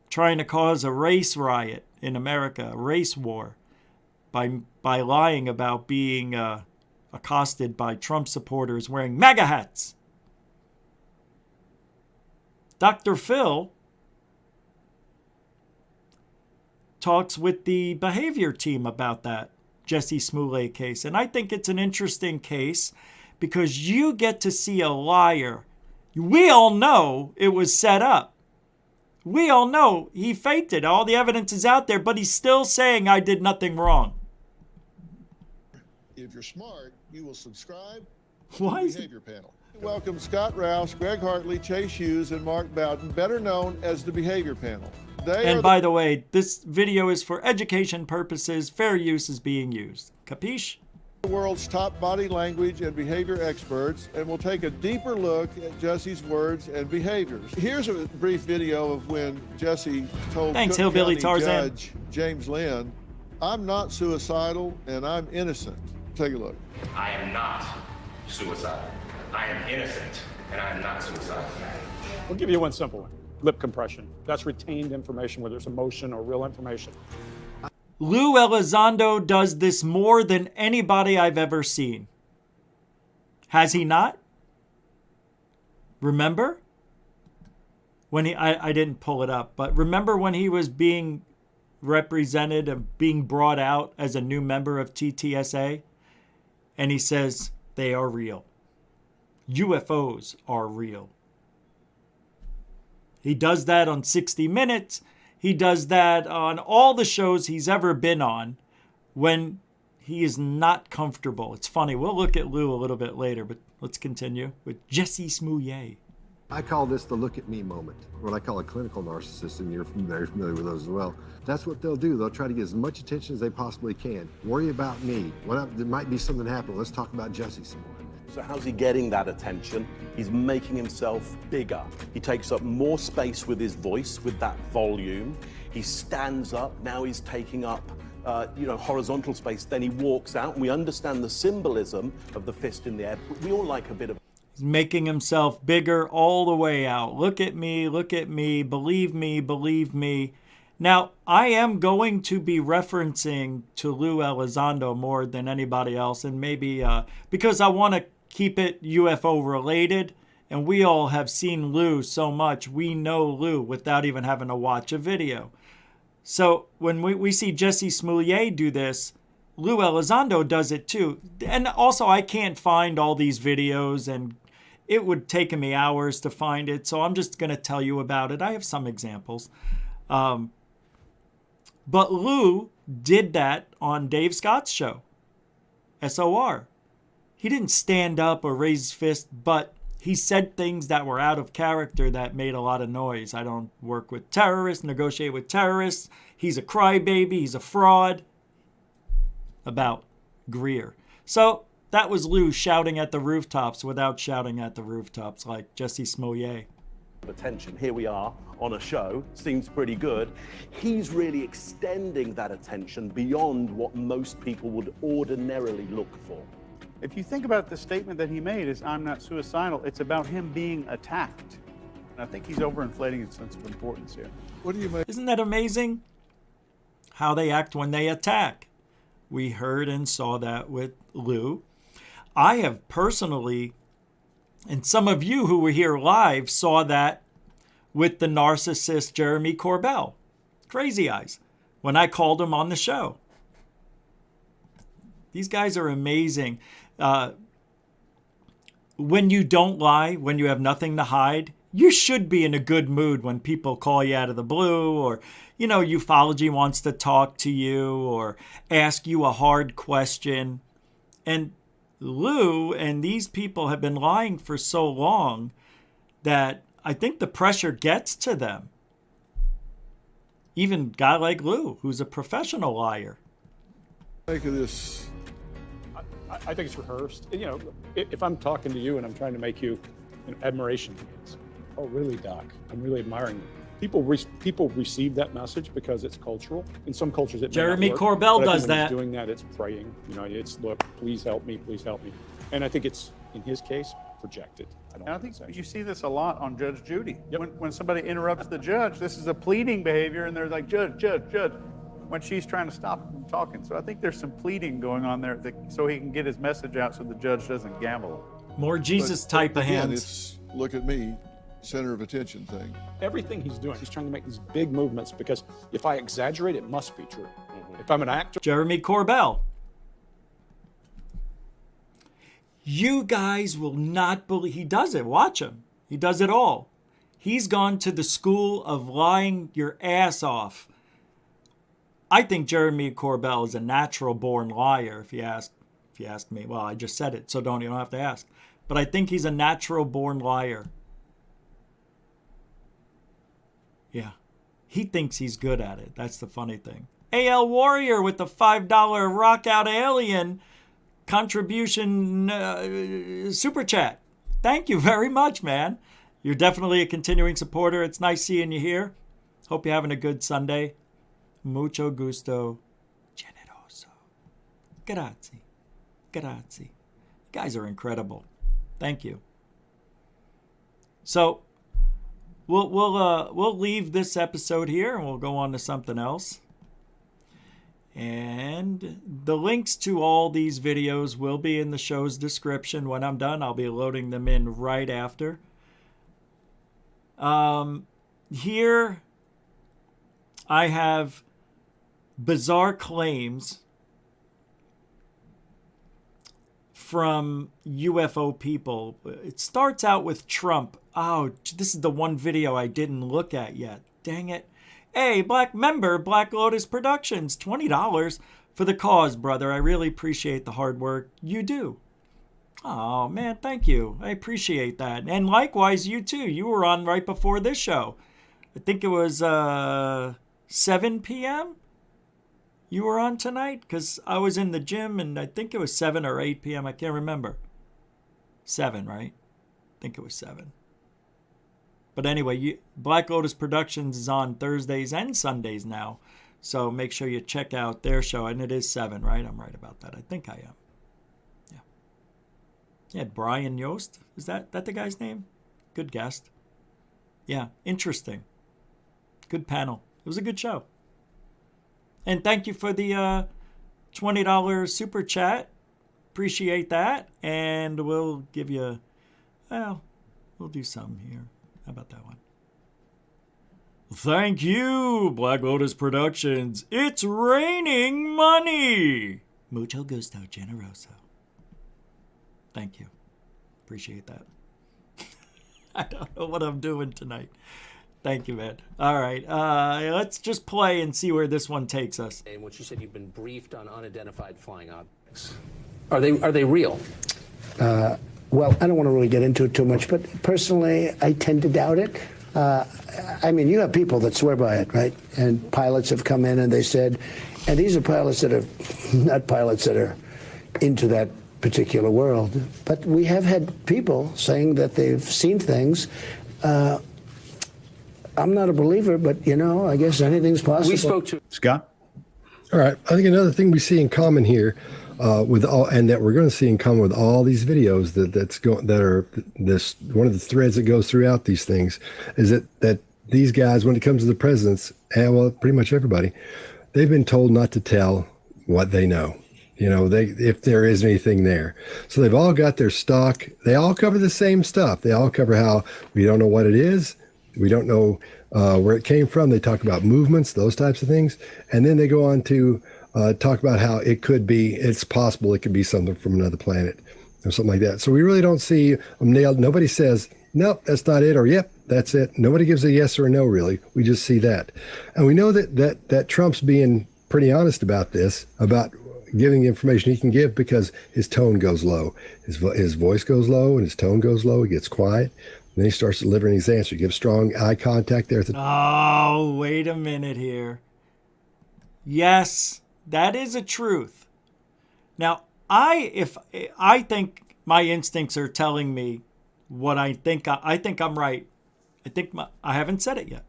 trying to cause a race riot in America, a race war, by lying about being accosted by Trump supporters wearing MAGA hats. Dr. Phil talks with the behavior team about that Jesse Smollett case. And I think it's an interesting case because you get to see a liar. We all know it was set up. We all know he faked it. All the evidence is out there, but he's still saying I did nothing wrong. If you're smart, you will subscribe to Why the is Behavior Panel. Welcome Scott Rouse, Greg Hartley, Chase Hughes, and Mark Bowden, better known as the Behavior Panel. And by the way, this video is for education purposes. Fair use is being used. Capiche? The world's top body language and behavior experts, and we'll take a deeper look at Jesse's words and behaviors. Here's a brief video of when Jesse told Thanks, Cook Hillbilly County Tarzan. Judge James Lynn, I'm not suicidal and I'm innocent. Take a look. I am not suicidal. I am innocent, and I am not suicidal. We'll give you one simple one. Lip compression. That's retained information, whether it's emotion or real information. Lou Elizondo does this more than anybody I've ever seen. Has he not? Remember? When I didn't pull it up, but remember when he was being represented and being brought out as a new member of TTSA? And he says, they are real. UFOs are real. He does that on 60 Minutes. He does that on all the shows he's ever been on when he is not comfortable. It's funny. We'll look at Lou a little bit later, but let's continue with Jesse Smollett. I call this the look at me moment, what I call a clinical narcissist, and you're very familiar with those as well. That's what they'll do. They'll try to get as much attention as they possibly can. Worry about me. There might be something happening. Let's talk about Jesse some more. So how's he getting that attention? He's making himself bigger. He takes up more space with his voice, with that volume. He stands up. Now he's taking up horizontal space. Then he walks out, and we understand the symbolism of the fist in the air. We all like a bit of... He's making himself bigger all the way out. Look at me, believe me, believe me. Now, I am going to be referencing to Lou Elizondo more than anybody else, and maybe because I want to keep it UFO related And we all have seen Lou so much. We know Lou without even having to watch a video. So when we see Jesse Smollett do this, Lou Elizondo does it too. And also, I can't find all these videos, and it would take me hours to find it. So I'm just going to tell you about it. I have some examples. But Lou did that on Dave Scott's show, SOR. He didn't stand up or raise his fist, but he said things that were out of character that made a lot of noise. I don't work with terrorists, negotiate with terrorists. He's a crybaby. He's a fraud. About Greer. So that was Lou shouting at the rooftops without shouting at the rooftops like Jesse Smollett. Attention, here we are on a show, seems pretty good. He's really extending that attention beyond what most people would ordinarily look for. If you think about the statement that he made is, I'm not suicidal, it's about him being attacked. And I think he's overinflating its sense of importance here. What do you make? Isn't that amazing? How they act when they attack. We heard and saw that with Lou. I have personally, and some of you who were here live saw that with the narcissist Jeremy Corbell, Crazy Eyes, when I called him on the show. These guys are amazing. When you don't lie, when you have nothing to hide, you should be in a good mood when people call you out of the blue, or, you know, ufology wants to talk to you or ask you a hard question. And Lou and these people have been lying for so long that I think the pressure gets to them. Even a guy like Lou, who's a professional liar. Make of this. I think it's rehearsed. You know, if I'm talking to you and I'm trying to make you an admiration, it's, oh, really, Doc? I'm really admiring you. People receive that message because it's cultural. In some cultures, it may Jeremy not work, Corbell but I does think when that. he's doing that, it's praying. You know, it's, look, please help me, please help me. And I think it's, in his case, projected. And I think you see this a lot on Judge Judy. Yep. When somebody interrupts the judge, this is a pleading behavior, and they're like, Judge, when she's trying to stop him from talking. So I think there's some pleading going on there so he can get his message out so the judge doesn't gamble. More Jesus type of again, hands. It's look at me, center of attention thing. Everything he's doing, he's trying to make these big movements because if I exaggerate, it must be true. If I'm an actor. Jeremy Corbell. You guys will not believe, he does it, watch him. He does it all. He's gone to the school of lying your ass off. I think Jeremy Corbell is a natural born liar, if you ask me. Well, I just said it, so you don't have to ask. But I think he's a natural born liar. Yeah. He thinks he's good at it. That's the funny thing. AL Warrior with the $5 Rock Out Alien contribution super chat. Thank you very much, man. You're definitely a continuing supporter. It's nice seeing you here. Hope you're having a good Sunday. Mucho gusto. Generoso. Grazie. Grazie. You guys are incredible. Thank you. So we'll leave this episode here and we'll go on to something else. And the links to all these videos will be in the show's description. When I'm done, I'll be loading them in right after. Here I have bizarre claims from UFO people. It starts out with Trump. Oh, this is the one video I didn't look at yet. Dang it. Hey, Black Lotus Productions, $20 for the cause, brother. I really appreciate the hard work you do. Oh, man, thank you. I appreciate that. And likewise, you too. You were on right before this show. I think it was 7 p.m. You were on tonight? Because I was in the gym, and I think it was 7 or 8 p.m. I can't remember. 7, right? I think it was 7. But anyway, Black Lotus Productions is on Thursdays and Sundays now. So make sure you check out their show. And it is 7, right? I'm right about that. I think I am. Yeah. Yeah, Brian Yost. Is that the guy's name? Good guest. Yeah, interesting. Good panel. It was a good show. And thank you for the $20 super chat. Appreciate that. And we'll give you, well, We'll do some here. How about that one? Thank you, Black Lotus Productions. It's raining money. Mucho gusto, generoso. Thank you. Appreciate that. I don't know what I'm doing tonight. Thank you, man. All right, let's just play and see where this one takes us. In which you said you've been briefed on unidentified flying objects. Are they real? Well, I don't want to really get into it too much, but personally, I tend to doubt it. I mean, you have people that swear by it, right? And pilots have come in and they said, and these are pilots that are not pilots that are into that particular world, but we have had people saying that they've seen things. I'm not a believer, but, you know, I guess anything's possible. We spoke to Scott. All right. I think another thing we see in common here, with all, and that we're going to see in common with all these videos that are this one of the threads that goes throughout these things, is that these guys, when it comes to the presidents, and well, pretty much everybody, they've been told not to tell what they know. You know, if there is anything there. So they've all got their stock. They all cover the same stuff. They all cover how we don't know what it is. We don't know where it came from. They talk about movements, those types of things. And then they go on to talk about how it's possible it could be something from another planet or something like that. So we really don't see them nailed. Nobody says, nope, that's not it, or yep, that's it. Nobody gives a yes or a no, really. We just see that. And we know that Trump's being pretty honest about this, about giving the information he can give, because his tone goes low. His voice goes low and his tone goes low. He gets quiet. And then he starts delivering his answer. He gives strong eye contact there. Oh, wait a minute here. Yes, that is a truth. Now, I think my instincts are telling me what I think. I think I'm right. I haven't said it yet.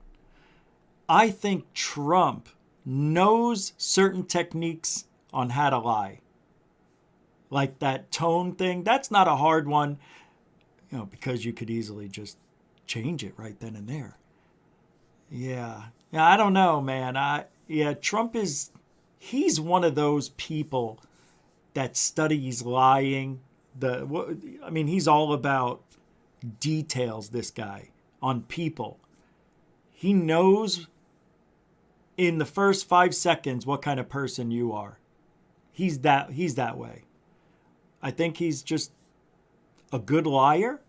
I think Trump knows certain techniques on how to lie. Like that tone thing. That's not a hard one, you know, because you could easily just change it right then and there. Yeah, I don't know, man. Trump he's one of those people that studies lying. He's all about details, this guy, on people. He knows in the first 5 seconds what kind of person you are. He's that way. I think he's just a good liar,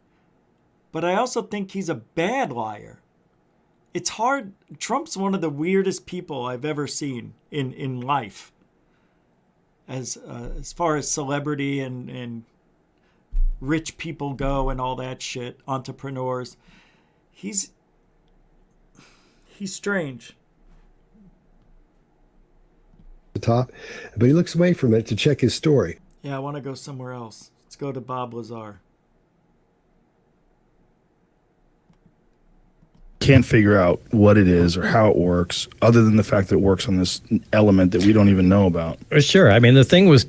but I also think he's a bad liar. It's hard. Trump's one of the weirdest people I've ever seen in life. As far as celebrity and rich people go and all that shit, entrepreneurs, he's strange. The top, but he looks away from it to check his story. Yeah, I want to go somewhere else. Let's go to Bob Lazar. Can't figure out what it is or how it works, other than the fact that it works on this element that we don't even know about. Sure. I mean, the thing was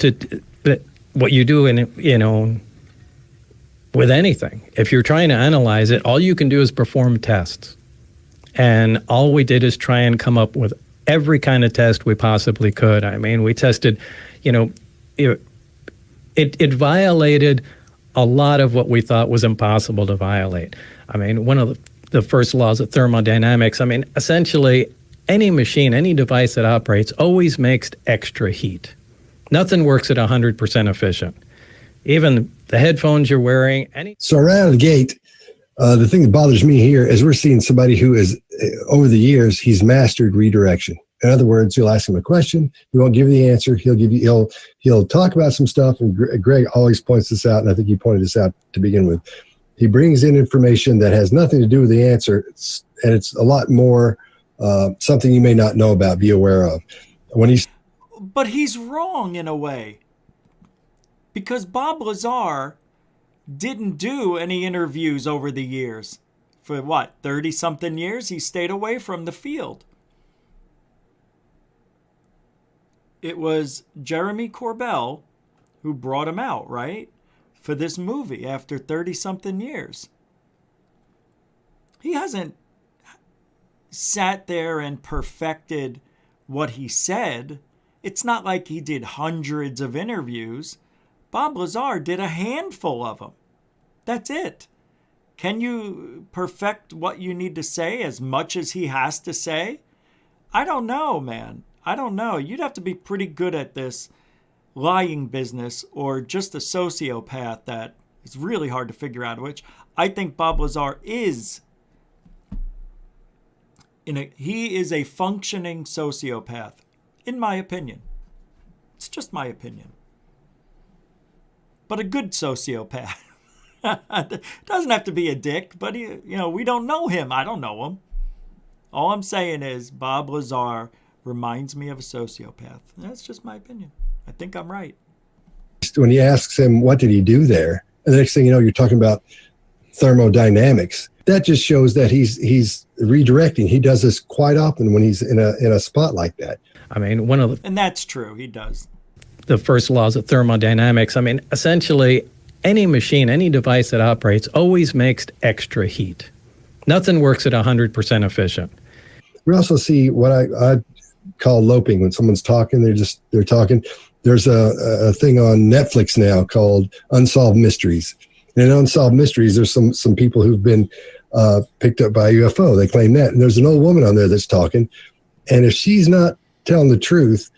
what you do with anything. If you're trying to analyze it, all you can do is perform tests. And all we did is try and come up with every kind of test we possibly could. I mean, we tested, it violated a lot of what we thought was impossible to violate. I mean, one of the first laws of thermodynamics, I mean, essentially any machine, any device that operates always makes extra heat. Nothing works at 100% efficient. Even the headphones you're wearing. So right out of the gate, the thing that bothers me here is we're seeing somebody who is, over the years, he's mastered redirection. In other words, you'll ask him a question, he won't give you the answer. He'll talk about some stuff, and Greg always points this out, and I think he pointed this out to begin with. He brings in information that has nothing to do with the answer, and it's a lot more something you may not know about, be aware of. But he's wrong in a way, because Bob Lazar didn't do any interviews over the years. For 30-something years, he stayed away from the field. It was Jeremy Corbell who brought him out, right? For this movie after 30-something years. He hasn't sat there and perfected what he said. It's not like he did hundreds of interviews. Bob Lazar did a handful of them. That's it. Can you perfect what you need to say as much as he has to say? I don't know, man. I don't know. You'd have to be pretty good at this lying business or just a sociopath that is really hard to figure out which. I think Bob Lazar is he is a functioning sociopath, in my opinion. It's just my opinion. But a good sociopath. Doesn't have to be a dick, but we don't know him. I don't know him. All I'm saying is Bob Lazar reminds me of a sociopath. That's just my opinion. I think I'm right. When he asks him, what did he do there? And the next thing you know, you're talking about thermodynamics. That just shows that he's redirecting. He does this quite often when he's in a spot like that. I mean, one of the... And that's true. He does. The first laws of thermodynamics. I mean, essentially, any machine, any device that operates always makes extra heat. Nothing works at 100% efficient. We also see what I call loping. When someone's talking, they're talking. There's a thing on Netflix now called Unsolved Mysteries. And in Unsolved Mysteries, there's some people who've been picked up by a UFO. They claim that. And there's an old woman on there that's talking. And if she's not telling the truth,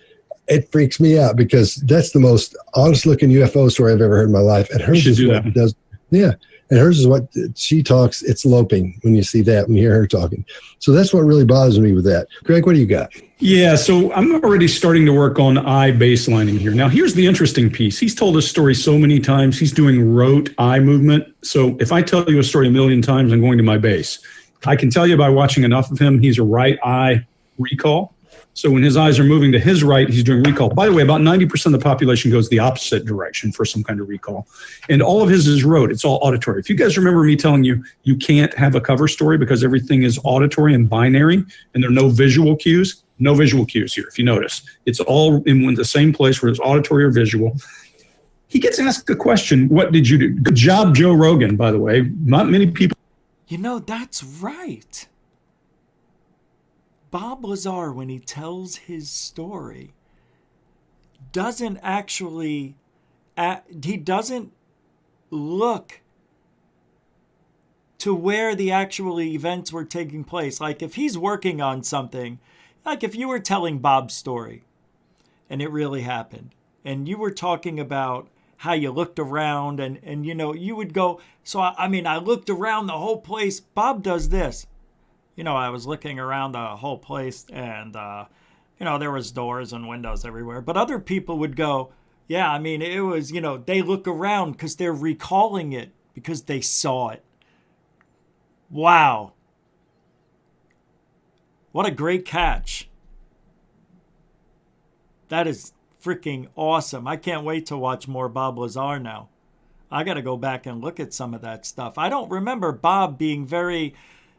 it freaks me out, because that's the most honest-looking UFO story I've ever heard in my life. And hers is what it does. Yeah. And hers is what she talks. It's loping when you see that, when you hear her talking. So that's what really bothers me with that. Greg, what do you got? Yeah, so I'm already starting to work on eye baselining here. Now, here's the interesting piece. He's told this story so many times. He's doing rote eye movement. So if I tell you a story a million times, I'm going to my base. I can tell you by watching enough of him, he's a right eye recall. So when his eyes are moving to his right, he's doing recall. By the way, about 90% of the population goes the opposite direction for some kind of recall. And all of his is rote. It's all auditory. If you guys remember me telling you, you can't have a cover story because everything is auditory and binary, and there are no visual cues. No visual cues here, if you notice. It's all in the same place where it's auditory or visual. He gets asked the question, what did you do? Good job, Joe Rogan, by the way. Not many people. That's right. Bob Lazar, when he tells his story, doesn't actually, he doesn't look to where the actual events were taking place. Like if he's working on something, like if you were telling Bob's story and it really happened, and you were talking about how you looked around and you would go, so I looked around the whole place. Bob does this. I was looking around the whole place and, there was doors and windows everywhere. But other people would go, yeah, it was, they look around because they're recalling it because they saw it. Wow. What a great catch. That is freaking awesome. I can't wait to watch more Bob Lazar now. I got to go back and look at some of that stuff. I don't remember Bob being very...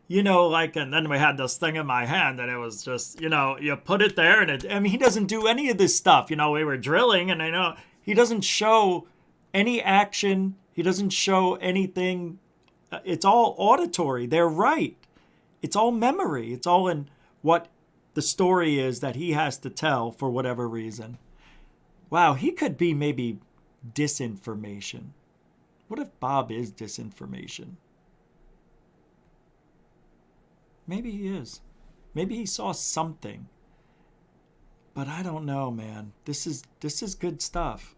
and then we had this thing in my hand and it was just, you put it there and he doesn't do any of this stuff. We were drilling and he doesn't show any action. He doesn't show anything. It's all auditory. They're right. It's all memory. It's all in what the story is that he has to tell for whatever reason. Wow, he could be maybe disinformation. What if Bob is disinformation? Maybe he is. Maybe he saw something. But I don't know, man. This is good stuff.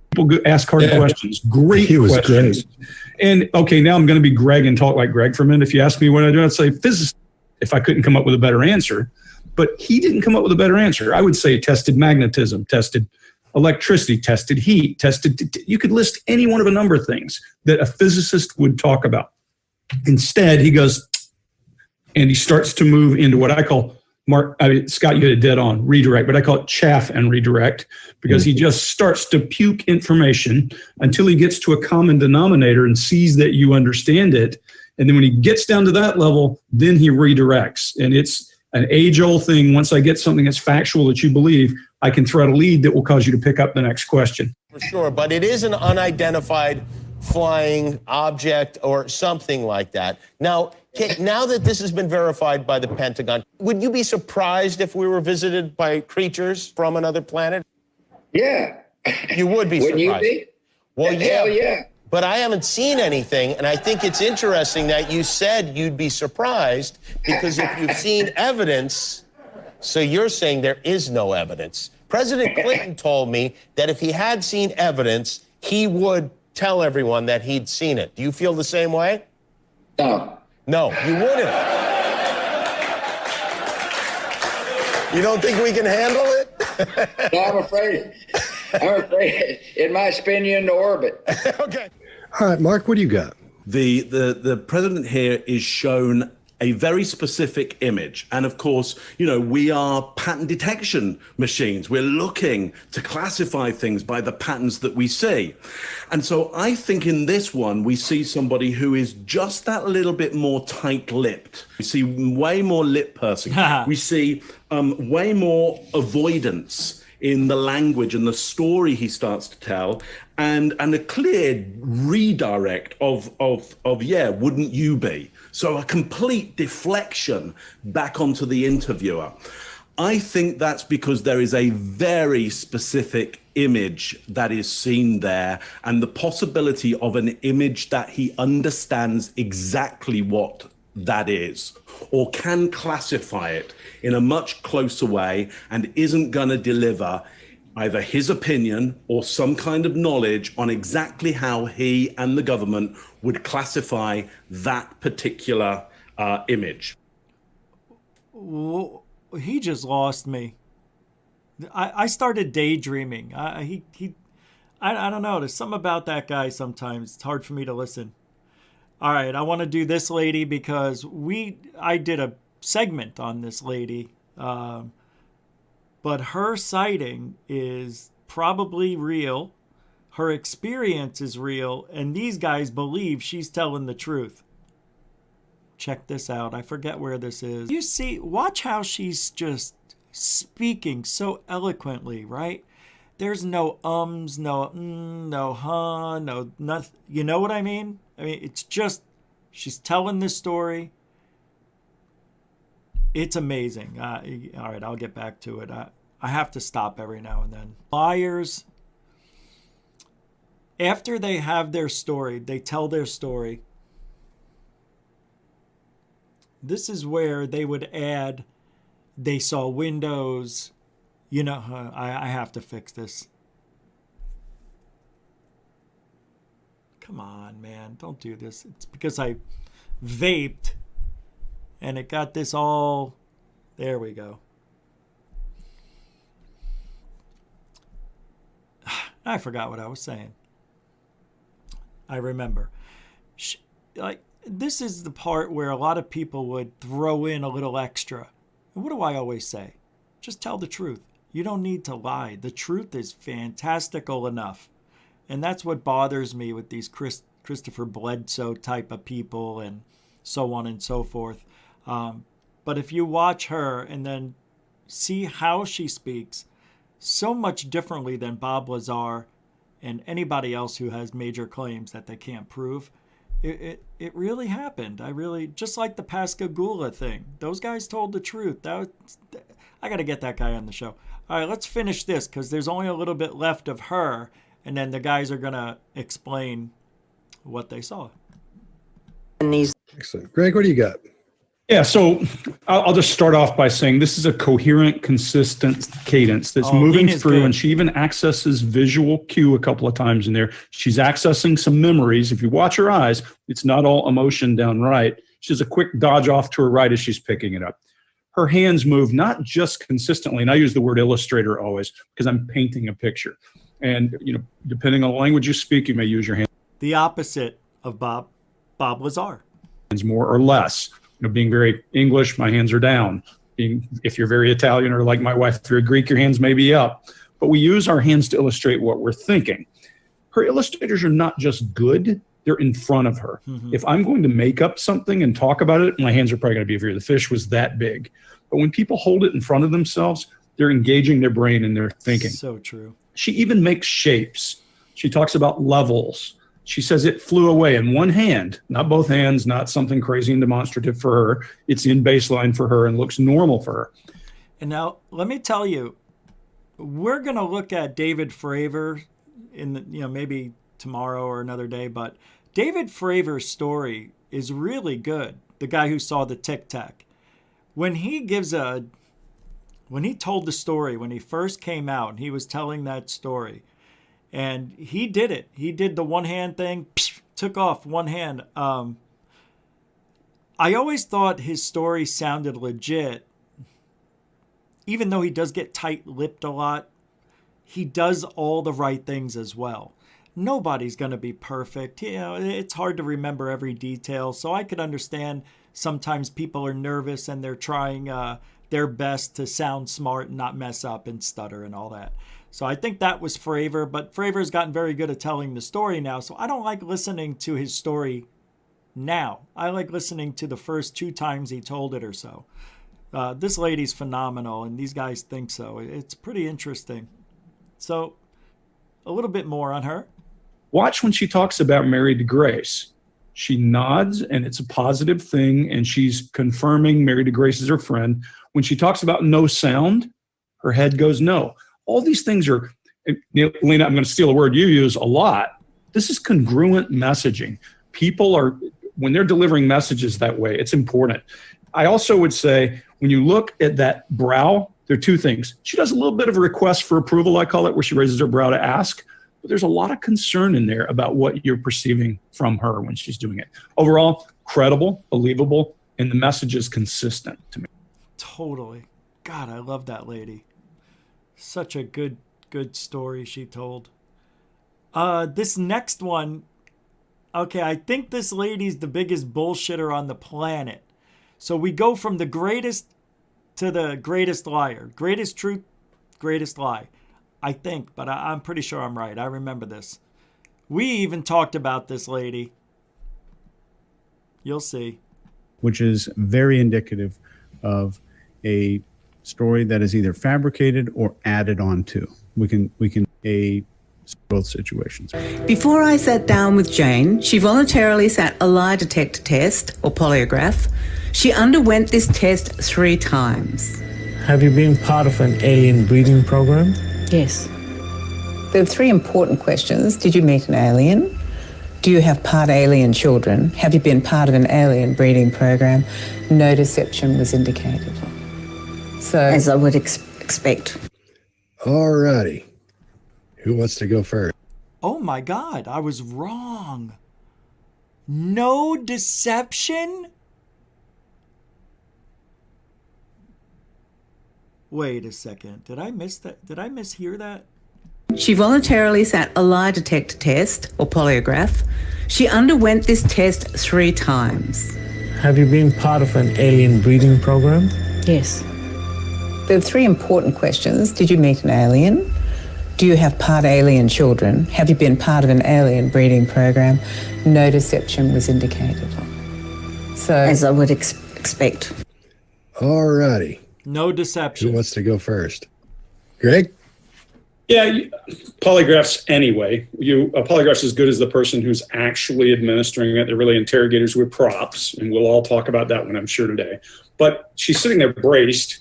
People ask hard questions. Great questions. Great. And okay, now I'm going to be Greg and talk like Greg for a minute. If you ask me what I do, I'd say physicist if I couldn't come up with a better answer. But he didn't come up with a better answer. I would say tested magnetism, tested electricity, tested heat, you could list any one of a number of things that a physicist would talk about. Instead, he goes, and he starts to move into what I call, Scott, you hit it dead on, redirect, but I call it chaff and redirect, because he just starts to puke information until he gets to a common denominator and sees that you understand it. And then when he gets down to that level, then he redirects. And it's an age-old thing. Once I get something that's factual that you believe, I can thread a lead that will cause you to pick up the next question. For sure, but it is an unidentified flying object or something like that. Now, now that this has been verified by the Pentagon, would you be surprised if we were visited by creatures from another planet? Yeah. You would be surprised. Wouldn't you be? Well, Hell yeah. but I haven't seen anything, and I think it's interesting that you said you'd be surprised, because if you've seen evidence, so you're saying there is no evidence. President Clinton told me that if he had seen evidence, he would tell everyone that he'd seen it. Do you feel the same way? No. No, you wouldn't. You don't think we can handle it? No, I'm afraid it might spin you into orbit. Okay. All right, Mark, what do you got? The president here is shown a very specific image. And of course, we are pattern detection machines. We're looking to classify things by the patterns that we see. And so I think in this one, we see somebody who is just that little bit more tight-lipped. We see way more lip pursing. We see way more avoidance in the language and the story he starts to tell, and a clear redirect of yeah, wouldn't you be? So a complete deflection back onto the interviewer. I think that's because there is a very specific image that is seen there, and the possibility of an image that he understands exactly what that is, or can classify it in a much closer way, and isn't going to deliver either his opinion or some kind of knowledge on exactly how he and the government would classify that particular image. Well, he just lost me. I started daydreaming. I don't know. There's something about that guy sometimes. It's hard for me to listen. All right, I want to do this lady because I did a segment on this lady. But her sighting is probably real. Her experience is real. And these guys believe she's telling the truth. Check this out. I forget where this is. You see, watch how she's just speaking so eloquently, right? There's no ums, no no huh, no nothing. You know what I mean? I mean, it's just, she's telling this story. It's amazing. All right, I'll get back to it. I have to stop every now and then. Liars, after they have their story, they tell their story. This is where they would add, they saw windows. I have to fix this. Come on, man. Don't do this. It's because I vaped and it got this all. There we go. I forgot what I was saying. I remember. This is the part where a lot of people would throw in a little extra. And what do I always say? Just tell the truth. You don't need to lie. The truth is fantastical enough. And that's what bothers me with these Christopher Bledsoe type of people and so on and so forth. But if you watch her and then see how she speaks, so much differently than Bob Lazar and anybody else who has major claims that they can't prove, it really happened. Just like the Pascagoula thing. Those guys told the truth. I got to get that guy on the show. All right, let's finish this because there's only a little bit left of her, and then the guys are going to explain what they saw. Excellent. Greg, what do you got? Yeah, so I'll just start off by saying this is a coherent, consistent cadence that's moving through, good. And she even accesses visual cue a couple of times in there. She's accessing some memories. If you watch her eyes, it's not all emotion down right. She does a quick dodge off to her right as she's picking it up. Her hands move not just consistently, and I use the word illustrator always because I'm painting a picture. And depending on the language you speak, you may use your hands. The opposite of Bob Lazar. More or less. Being very English, my hands are down. If you're very Italian or like my wife, if you're Greek, your hands may be up. But we use our hands to illustrate what we're thinking. Her illustrators are not just good, they're in front of her. Mm-hmm. If I'm going to make up something and talk about it, my hands are probably going to be over here. The fish was that big. But when people hold it in front of themselves, they're engaging their brain and they're thinking. So true. She even makes shapes. She talks about levels. She says it flew away in one hand, not both hands, not something crazy and demonstrative for her. It's in baseline for her and looks normal for her. And now, let me tell you, we're going to look at David Fravor in maybe tomorrow or another day, but David Fravor's story is really good. The guy who saw the Tic Tac. When he told the story, when he first came out, and he was telling that story, and he did it. He did the one hand thing, took off one hand. I always thought his story sounded legit. Even though he does get tight-lipped a lot, he does all the right things as well. Nobody's going to be perfect. You know, it's hard to remember every detail, so I could understand sometimes people are nervous and they're trying their best to sound smart and not mess up and stutter and all that. So I think that was Fravor, but Fravor's gotten very good at telling the story now, so I don't like listening to his story now. I like listening to the first 2 times he told it or so. This lady's phenomenal, and these guys think so. It's pretty interesting. So a little bit more on her. Watch when she talks about Mary DeGrace. She nods, and it's a positive thing, and she's confirming Mary DeGrace is her friend. When she talks about no sound, her head goes no. All these things are, Lena, I'm going to steal a word you use a lot. This is congruent messaging. People are, when they're delivering messages that way, it's important. I also would say, when you look at that brow, there are 2 things. She does a little bit of a request for approval, I call it, where she raises her brow to ask. But there's a lot of concern in there about what you're perceiving from her when she's doing it. Overall, credible, believable, and the message is consistent to me. Totally. God, I love that lady. Such a good story she told. This next one, okay, I think this lady's the biggest bullshitter on the planet. So we go from the greatest to the greatest liar. Greatest truth, greatest lie. I think, but I'm pretty sure I'm right. I remember this. We even talked about this lady. You'll see. Which is very indicative of a story that is either fabricated or added onto. We can both situations. Before I sat down with Jane, she voluntarily sat a lie detector test, or polygraph. She underwent this test 3 times. Have you been part of an alien breeding program? Yes. There are 3 important questions. Did you meet an alien? Do you have part alien children? Have you been part of an alien breeding program? No deception was indicated. So, as I would expect. All righty. Who wants to go first? Oh my God, I was wrong. No deception? Wait a second. Did I miss that? Did I mishear that? She voluntarily sat a lie detector test, or polygraph. She underwent this test 3 times. Have you been part of an alien breeding program? Yes. There are 3 important questions. Did you meet an alien? Do you have part alien children? Have you been part of an alien breeding program? No deception was indicated. So, as I would expect. All righty. No deception. Who wants to go first? Greg? Yeah, polygraphs anyway. A polygraph's as good as the person who's actually administering it. They're really interrogators with props, and we'll all talk about that one, I'm sure, today. But she's sitting there braced,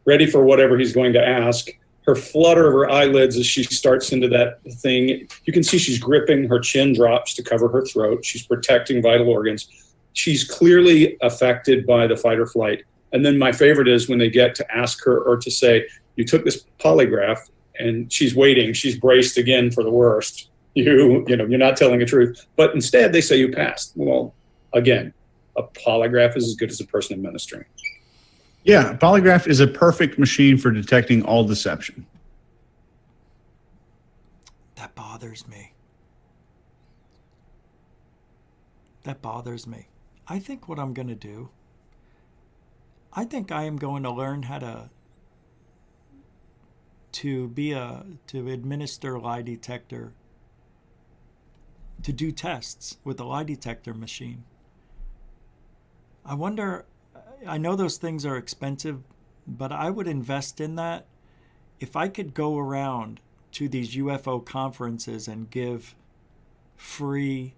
ready for whatever he's going to ask. Her flutter of her eyelids as she starts into that thing. You can see she's gripping, her chin drops to cover her throat. She's protecting vital organs. She's clearly affected by the fight or flight. And then my favorite is when they get to ask her or to say, you took this polygraph, and she's waiting. She's braced again for the worst. You're not telling the truth. But instead, they say you passed. Well, again, a polygraph is as good as the person administering. Yeah, polygraph is a perfect machine for detecting all deception. That bothers me. That bothers me. I think what I'm going to do, I think I am going to learn how to administer lie detector, to do tests with a lie detector machine. I wonder, I know those things are expensive, but I would invest in that if I could go around to these UFO conferences and give free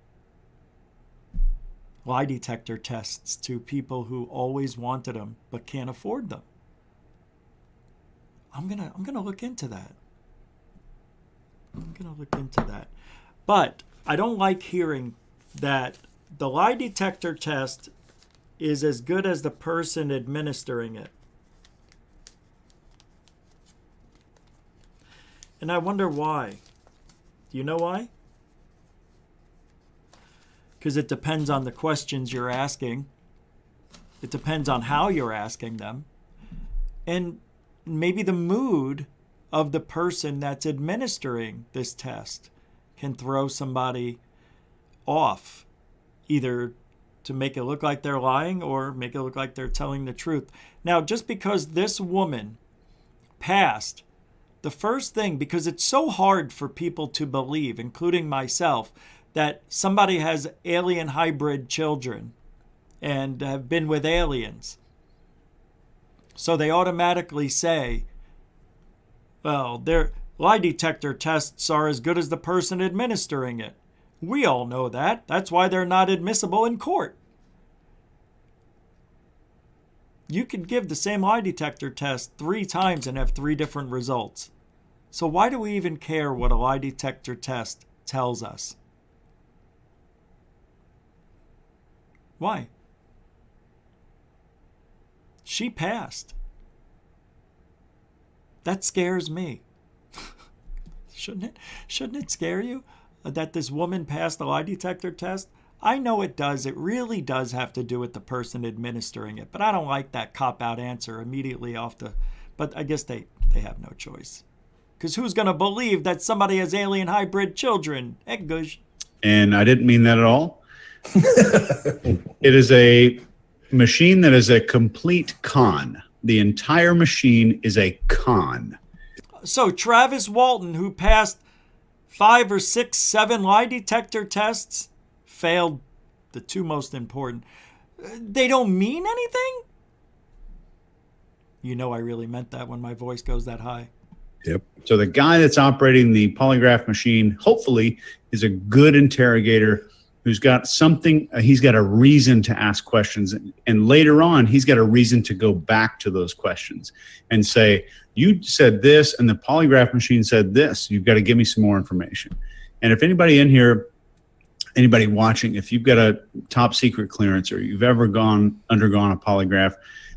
lie detector tests to people who always wanted them but can't afford them. I'm gonna look into that. But I don't like hearing that the lie detector test is as good as the person administering it. And I wonder why. Do you know why? Because it depends on the questions you're asking. It depends on how you're asking them. And maybe the mood of the person that's administering this test can throw somebody off, either to make it look like they're lying or make it look like they're telling the truth. Now, just because this woman passed, the first thing, because it's so hard for people to believe, including myself, that somebody has alien hybrid children and have been with aliens. So they automatically say, well, their lie detector tests are as good as the person administering it. We all know that. That's why they're not admissible in court. You could give the same lie detector test 3 times and have 3 different results. So why do we even care what a lie detector test tells us? Why? She passed. That scares me. Shouldn't it? Shouldn't it scare you that this woman passed the lie detector test? I know it does. It really does have to do with the person administering it. But I don't like that cop-out answer immediately off the... But I guess they have no choice. Because who's going to believe that somebody has alien hybrid children? Eggush. And I didn't mean that at all. It is a machine that is a complete con. The entire machine is a con. So Travis Walton, who passed 5 or 6, 7 lie detector tests, failed the 2 most important. They don't mean anything? You know I really meant that when my voice goes that high. Yep. So the guy that's operating the polygraph machine, hopefully, is a good interrogator who's got something, he's got a reason to ask questions. And later on, he's got a reason to go back to those questions and say, you said this and the polygraph machine said this. You've got to give me some more information. And if anybody in here, anybody watching, if you've got a top secret clearance or you've ever undergone a polygraph,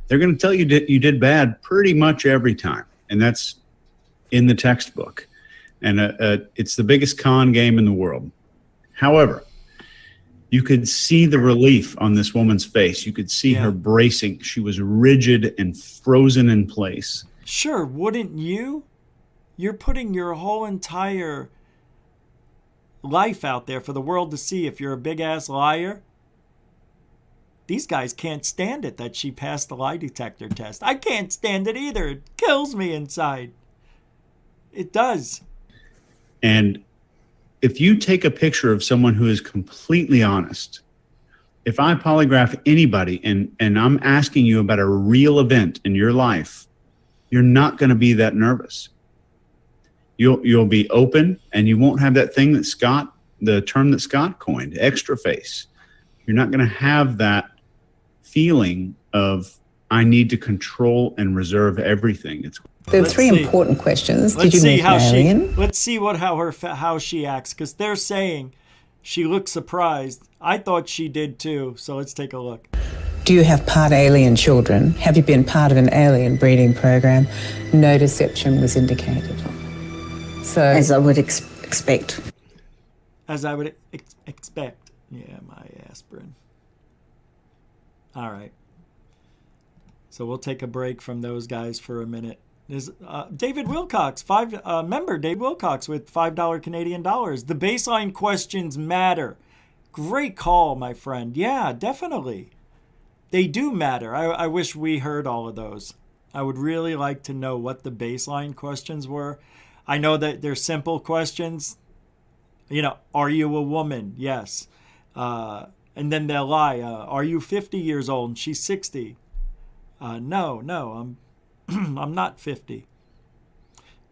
they're going to tell you that you did bad pretty much every time. And that's in the textbook. And it's the biggest con game in the world. However, you could see the relief on this woman's face. You could see her bracing. She was rigid and frozen in place. Sure, wouldn't you? You're putting your whole entire life out there for the world to see if you're a big-ass liar. These guys can't stand it that she passed the lie detector test. I can't stand it either. It kills me inside. It does. And if you take a picture of someone who is completely honest, if I polygraph anybody and I'm asking you about a real event in your life, you're not going to be that nervous. You'll be open, and you won't have that thing that the term that Scott coined, extra face. You're not going to have that feeling of, I need to control and reserve everything. There are 3 important questions. Did you meet an alien? Let's see how she acts, because they're saying she looks surprised. I thought she did too, so let's take a look. Do you have part alien children? Have you been part of an alien breeding program? No deception was indicated. So, as I would expect. As I would expect. Yeah, my aspirin. All right. So we'll take a break from those guys for a minute. Is David Wilcox, member Dave Wilcox with $5 Canadian dollars. The baseline questions matter. Great call, my friend. Yeah, definitely. They do matter. I wish we heard all of those. I would really like to know what the baseline questions were. I know that they're simple questions. You know, are you a woman? Yes. And then they'll lie. Are you 50 years old and she's 60? No, I'm not 50.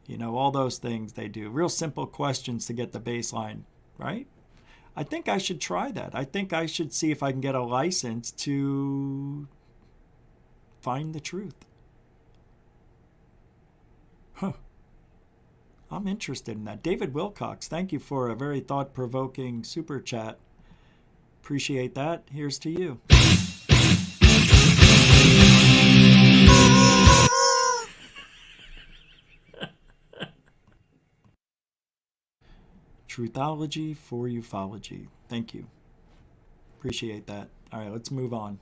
You know, all those things they do. Real simple questions to get the baseline, right? I think I should try that. I think I should see if I can get a license to find the truth. Huh. I'm interested in that. David Wilcox, thank you for a very thought-provoking super chat. Appreciate that. Here's to you. Truthology for ufology. Thank you. Appreciate that. All right, let's move on.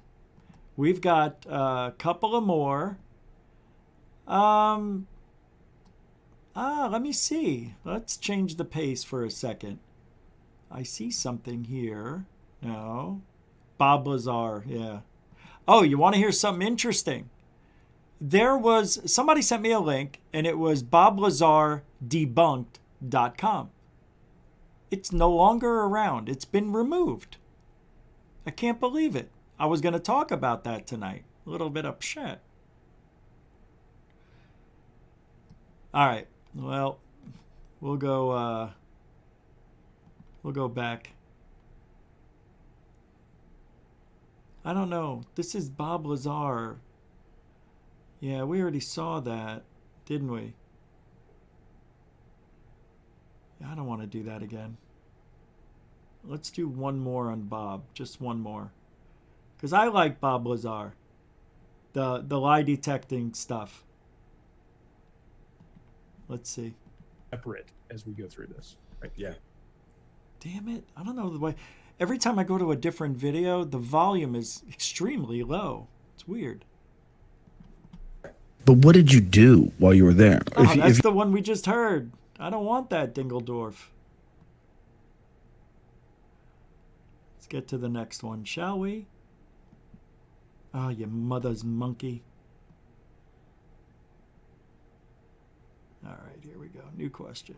We've got a couple of more. Let me see. Let's change the pace for a second. I see something here. No. Bob Lazar, yeah. Oh, you want to hear something interesting? Somebody sent me a link, and it was boblazardebunked.com. It's no longer around. It's been removed. I can't believe it. I was going to talk about that tonight. A little bit upset. All right. Well, we'll go back. I don't know. This is Bob Lazar. Yeah, we already saw that, didn't we? I don't want to do that again. Let's do one more on Bob. Just one more. Because I like Bob Lazar. The lie detecting stuff. Let's see. Separate as we go through this. Right? Yeah. Damn it. I don't know the way. Every time I go to a different video, the volume is extremely low. It's weird. But what did you do while you were there? Oh, that's the one we just heard. I don't want that, Dingeldorf. Let's get to the next one, shall we? Oh, you mother's monkey. All right, here we go. New question.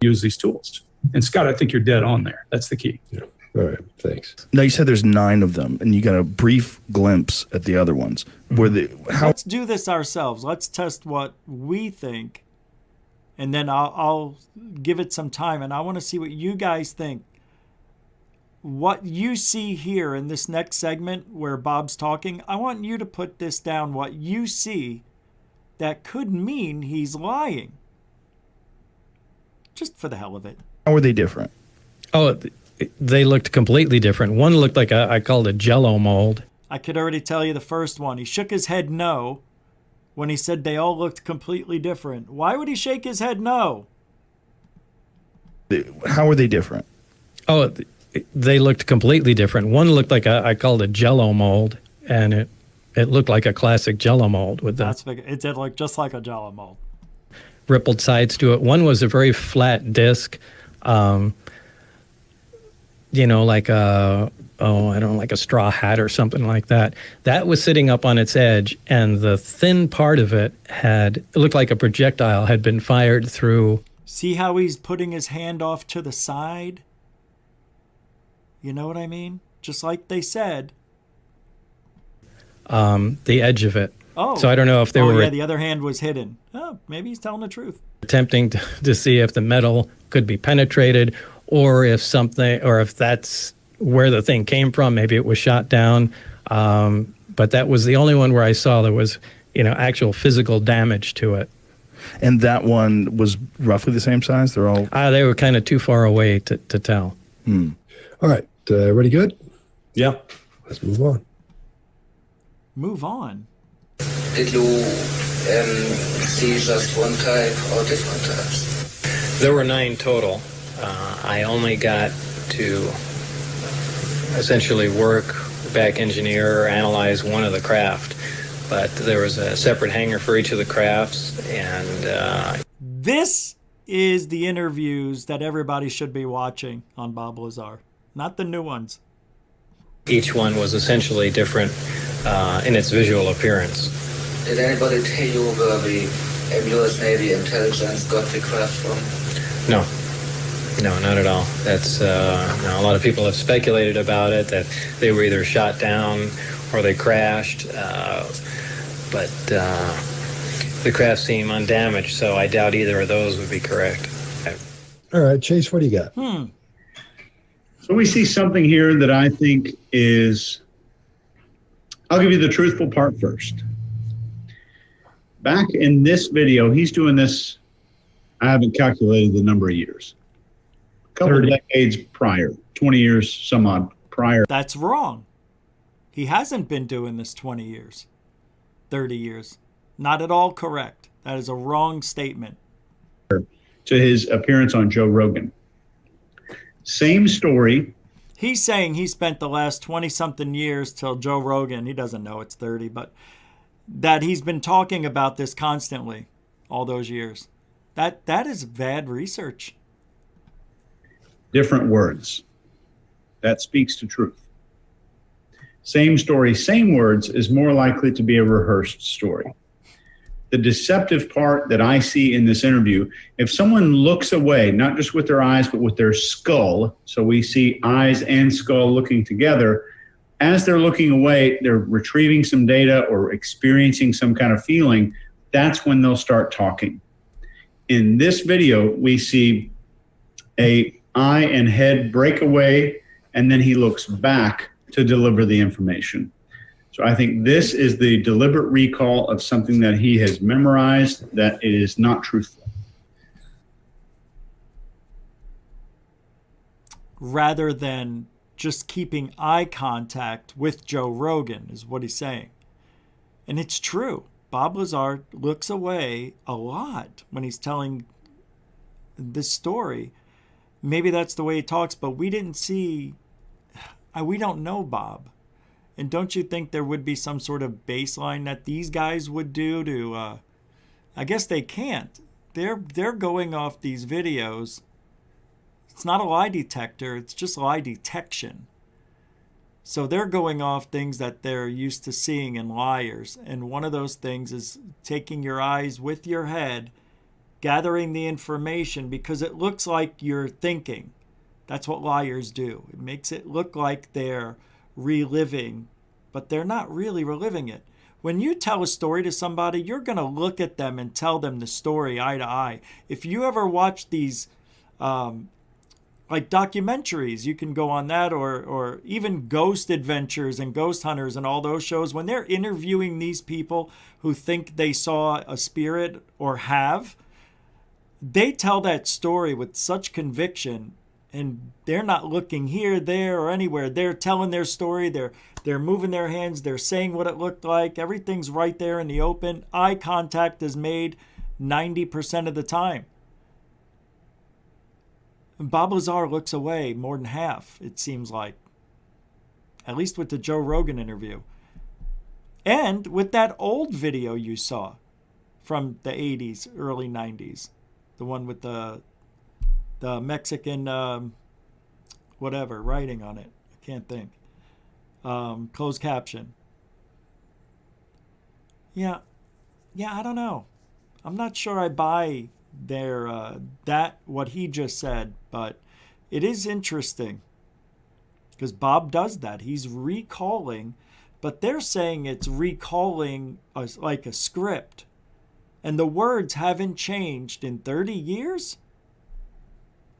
Use these tools. And Scott, I think you're dead on there. That's the key. Yeah. All right, thanks. Now you said there's 9 of them, and you got a brief glimpse at the other ones. Let's do this ourselves. Let's test what we think, and then I'll give it some time, and I want to see what you guys think. What you see here in this next segment where Bob's talking, I want you to put this down, what you see that could mean he's lying. Just for the hell of it. How are they different? Oh, they looked completely different. One looked like I called a Jell-O mold. I could already tell you the first one. He shook his head no when he said they all looked completely different. Why would he shake his head no? How are they different? Oh, they looked completely different. One looked like I called a Jell-O mold, and it looked like a classic Jell-O mold with the That's big. It did look just like a Jell-O mold. Rippled sides to it. One was a very flat disc, like like a straw hat or something like that. That was sitting up on its edge, and the thin part of it looked like a projectile had been fired through. See how he's putting his hand off to the side? You know what I mean? Just like they said. The edge of it. Oh. So I don't know if they were... yeah, the other hand was hidden. Oh, maybe he's telling the truth. Attempting to see if the metal could be penetrated, or if that's where the thing came from. Maybe it was shot down. But that was the only one where I saw there was, actual physical damage to it. And that one was roughly the same size? They're all... They were kind of too far away to tell. All right. Everybody good? Yeah. Let's move on. Move on? Did you see just one type or different types? There were 9 total. I only got to essentially work, back engineer, or analyze one of the craft. But there was a separate hangar for each of the crafts, and... This is the interviews that everybody should be watching on Bob Lazar, not the new ones. Each one was essentially different in its visual appearance. Did anybody tell you where the U.S. Navy intelligence got the craft from? No, not at all. That's a lot of people have speculated about it, that they were either shot down or they crashed, but the craft seem undamaged, so I doubt either of those would be correct. All right, Chase, what do you got? So we see something here that I think is, I'll give you the truthful part first. Back in this video, he's doing this, I haven't calculated the number of years. A couple of decades prior, 20 years, some odd prior. That's wrong. He hasn't been doing this 20 years, 30 years. Not at all correct. That is a wrong statement. To his appearance on Joe Rogan. Same story. He's saying he spent the last 20-something years till Joe Rogan, he doesn't know it's 30, but that he's been talking about this constantly all those years. That is bad research. Different words. That speaks to truth. Same story, same words is more likely to be a rehearsed story. The deceptive part that I see in this interview, if someone looks away, not just with their eyes, but with their skull, so we see eyes and skull looking together, as they're looking away, they're retrieving some data or experiencing some kind of feeling, that's when they'll start talking. In this video, we see a eye and head break away, and then he looks back to deliver the information. So I think this is the deliberate recall of something that he has memorized that it is not truthful. Rather than just keeping eye contact with Joe Rogan is what he's saying. And it's true. Bob Lazar looks away a lot when he's telling this story. Maybe that's the way he talks, but we didn't see, we don't know Bob. And don't you think there would be some sort of baseline that these guys would do to, I guess they can't. They're going off these videos. It's not a lie detector, it's just lie detection. So they're going off things that they're used to seeing in liars. And one of those things is taking your eyes with your head, gathering the information because it looks like you're thinking. That's what liars do. It makes it look like they're reliving, but they're not really reliving it. When you tell a story to somebody, you're going to look at them and tell them the story eye to eye. If you ever watch these like documentaries, you can go on that, or even Ghost Adventures and Ghost Hunters and all those shows, when they're interviewing these people who think they saw a spirit or have, they tell that story with such conviction. And they're not looking here, there, or anywhere. They're telling their story. They're moving their hands. They're saying what it looked like. Everything's right there in the open. Eye contact is made 90% of the time. And Bob Lazar looks away more than half, it seems like. At least with the Joe Rogan interview. And with that old video you saw from the 80s, early 90s. The one with the Mexican, whatever, writing on it. I can't think. Closed caption. Yeah, I don't know. I'm not sure I buy what he just said, but it is interesting because Bob does that. He's recalling, but they're saying it's recalling like a script, and the words haven't changed in 30 years.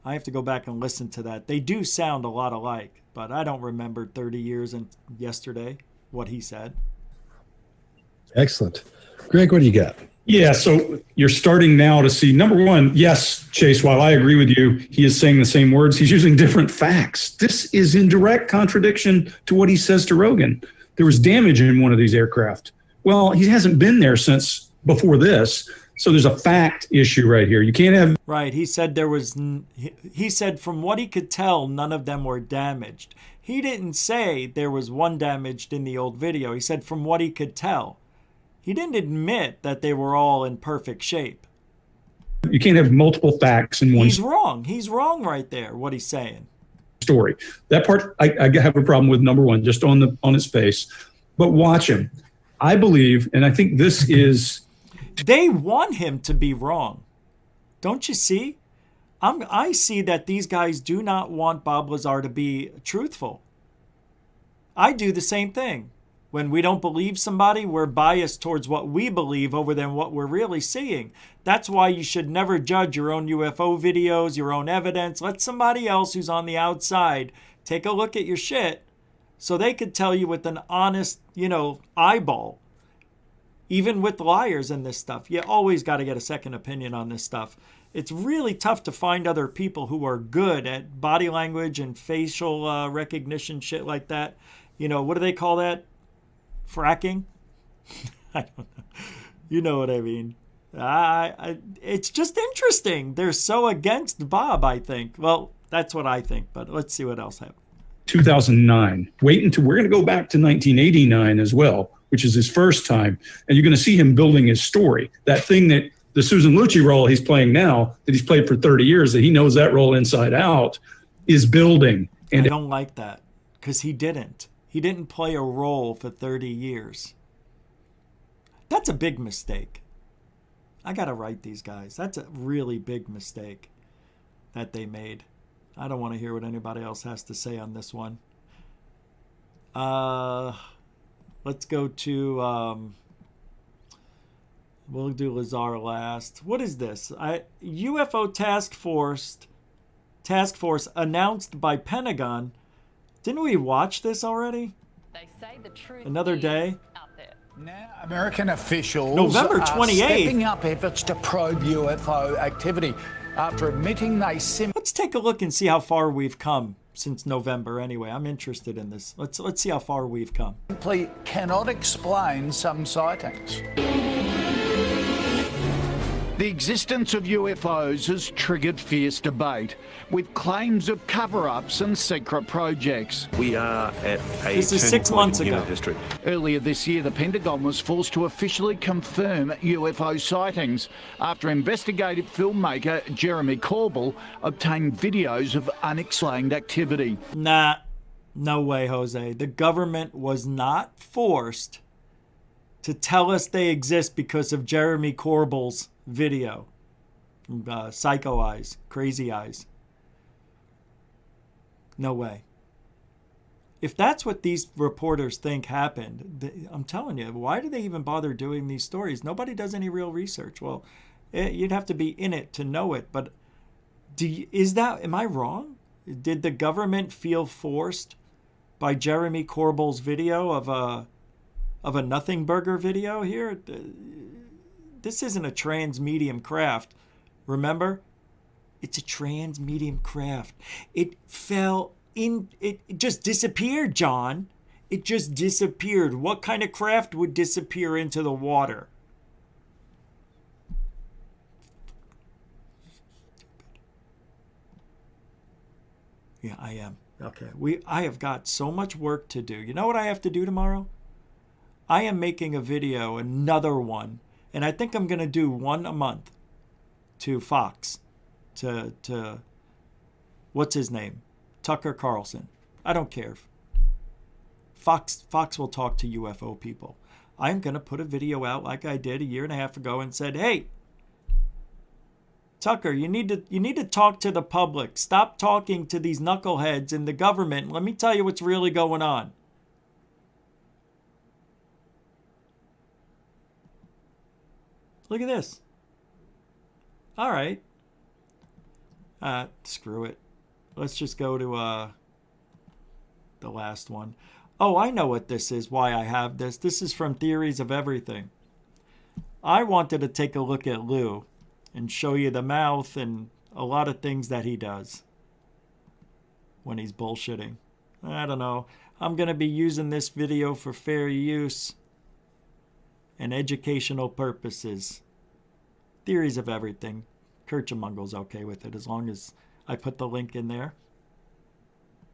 I have to go back and listen to that. They do sound a lot alike, but I don't remember 30 years and yesterday what he said. Excellent. Greg, what do you got? Yeah, so you're starting now to see, number one, yes, Chase, while I agree with you, he is saying the same words, he's using different facts. This is in direct contradiction to what he says to Rogan. There was damage in one of these aircraft. Well, he hasn't been there since before this. So there's a fact issue right here. You can't have... Right. He said he said from what he could tell, none of them were damaged. He didn't say there was one damaged in the old video. He said from what he could tell. He didn't admit that they were all in perfect shape. You can't have multiple facts in one... He's wrong. He's wrong right there, what he's saying. Story. That part I have a problem with, number one, just on his face. But watch him. I believe, and I think this is... They want him to be wrong. Don't you see? I see that these guys do not want Bob Lazar to be truthful. I do the same thing. When we don't believe somebody, we're biased towards what we believe over than what we're really seeing. That's why you should never judge your own UFO videos, your own evidence. Let somebody else who's on the outside take a look at your shit so they could tell you with an honest, eyeball. Even with liars and this stuff, you always got to get a second opinion on this stuff. It's really tough to find other people who are good at body language and facial recognition, shit like that. You know, what do they call that? Fracking? I don't know. You know what I mean. It's just interesting. They're so against Bob, I think. Well, that's what I think, but let's see what else happened. 2009. Wait until we're going to go back to 1989 as well, which is his first time. And you're going to see him building his story. That thing that the Susan Lucci role he's playing now, that he's played for 30 years, that he knows that role inside out, is building. And I don't like that because he didn't. He didn't play a role for 30 years. That's a big mistake. I got to write these guys. That's a really big mistake that they made. I don't want to hear what anybody else has to say on this one. Let's go to... we'll do Lazar last. What is this? UFO task force announced by Pentagon. Didn't we watch this already? They say the truth. Another day. Now, American officials November are 28th. stepping up efforts to probe UFO activity after admitting they Let's take a look and see how far we've come since November. Anyway, I'm interested in this. Let's see how far we've come. simply cannot explain some sightings. The existence of UFOs has triggered fierce debate, with claims of cover-ups and secret projects. We are at a This is 6 months ago. history. Earlier this year, the Pentagon was forced to officially confirm UFO sightings after investigative filmmaker Jeremy Corbell obtained videos of unexplained activity. Nah, no way, Jose. The government was not forced to tell us they exist because of Jeremy Corbell's video from Psycho Eyes, Crazy Eyes. No way. If that's what these reporters think happened, I'm telling you, why do they even bother doing these stories? Nobody does any real research. Well, you'd have to be in it to know it. But am I wrong? Did the government feel forced by Jeremy Corbell's video of a nothing burger video here? This isn't a trans-medium craft. Remember? It's a trans-medium craft. It fell in... It just disappeared, John. It just disappeared. What kind of craft would disappear into the water? Yeah, I am. Okay. I have got so much work to do. You know what I have to do tomorrow? I am making a video, another one. And I think I'm going to do one a month to Fox, to what's his name? Tucker Carlson. I don't care. Fox will talk to UFO people. I'm going to put a video out like I did a year and a half ago and said, hey, Tucker, you need to talk to the public. Stop talking to these knuckleheads in the government. Let me tell you what's really going on. Look at this. All right. Screw it. Let's just go to the last one. Oh, I know what this is, why I have this. This is from Theories of Everything. I wanted to take a look at Lou and show you the mouth and a lot of things that he does when he's bullshitting. I don't know. I'm going to be using this video for fair use and educational purposes. Theories of Everything. Kurt Jamungel's okay with it as long as I put the link in there.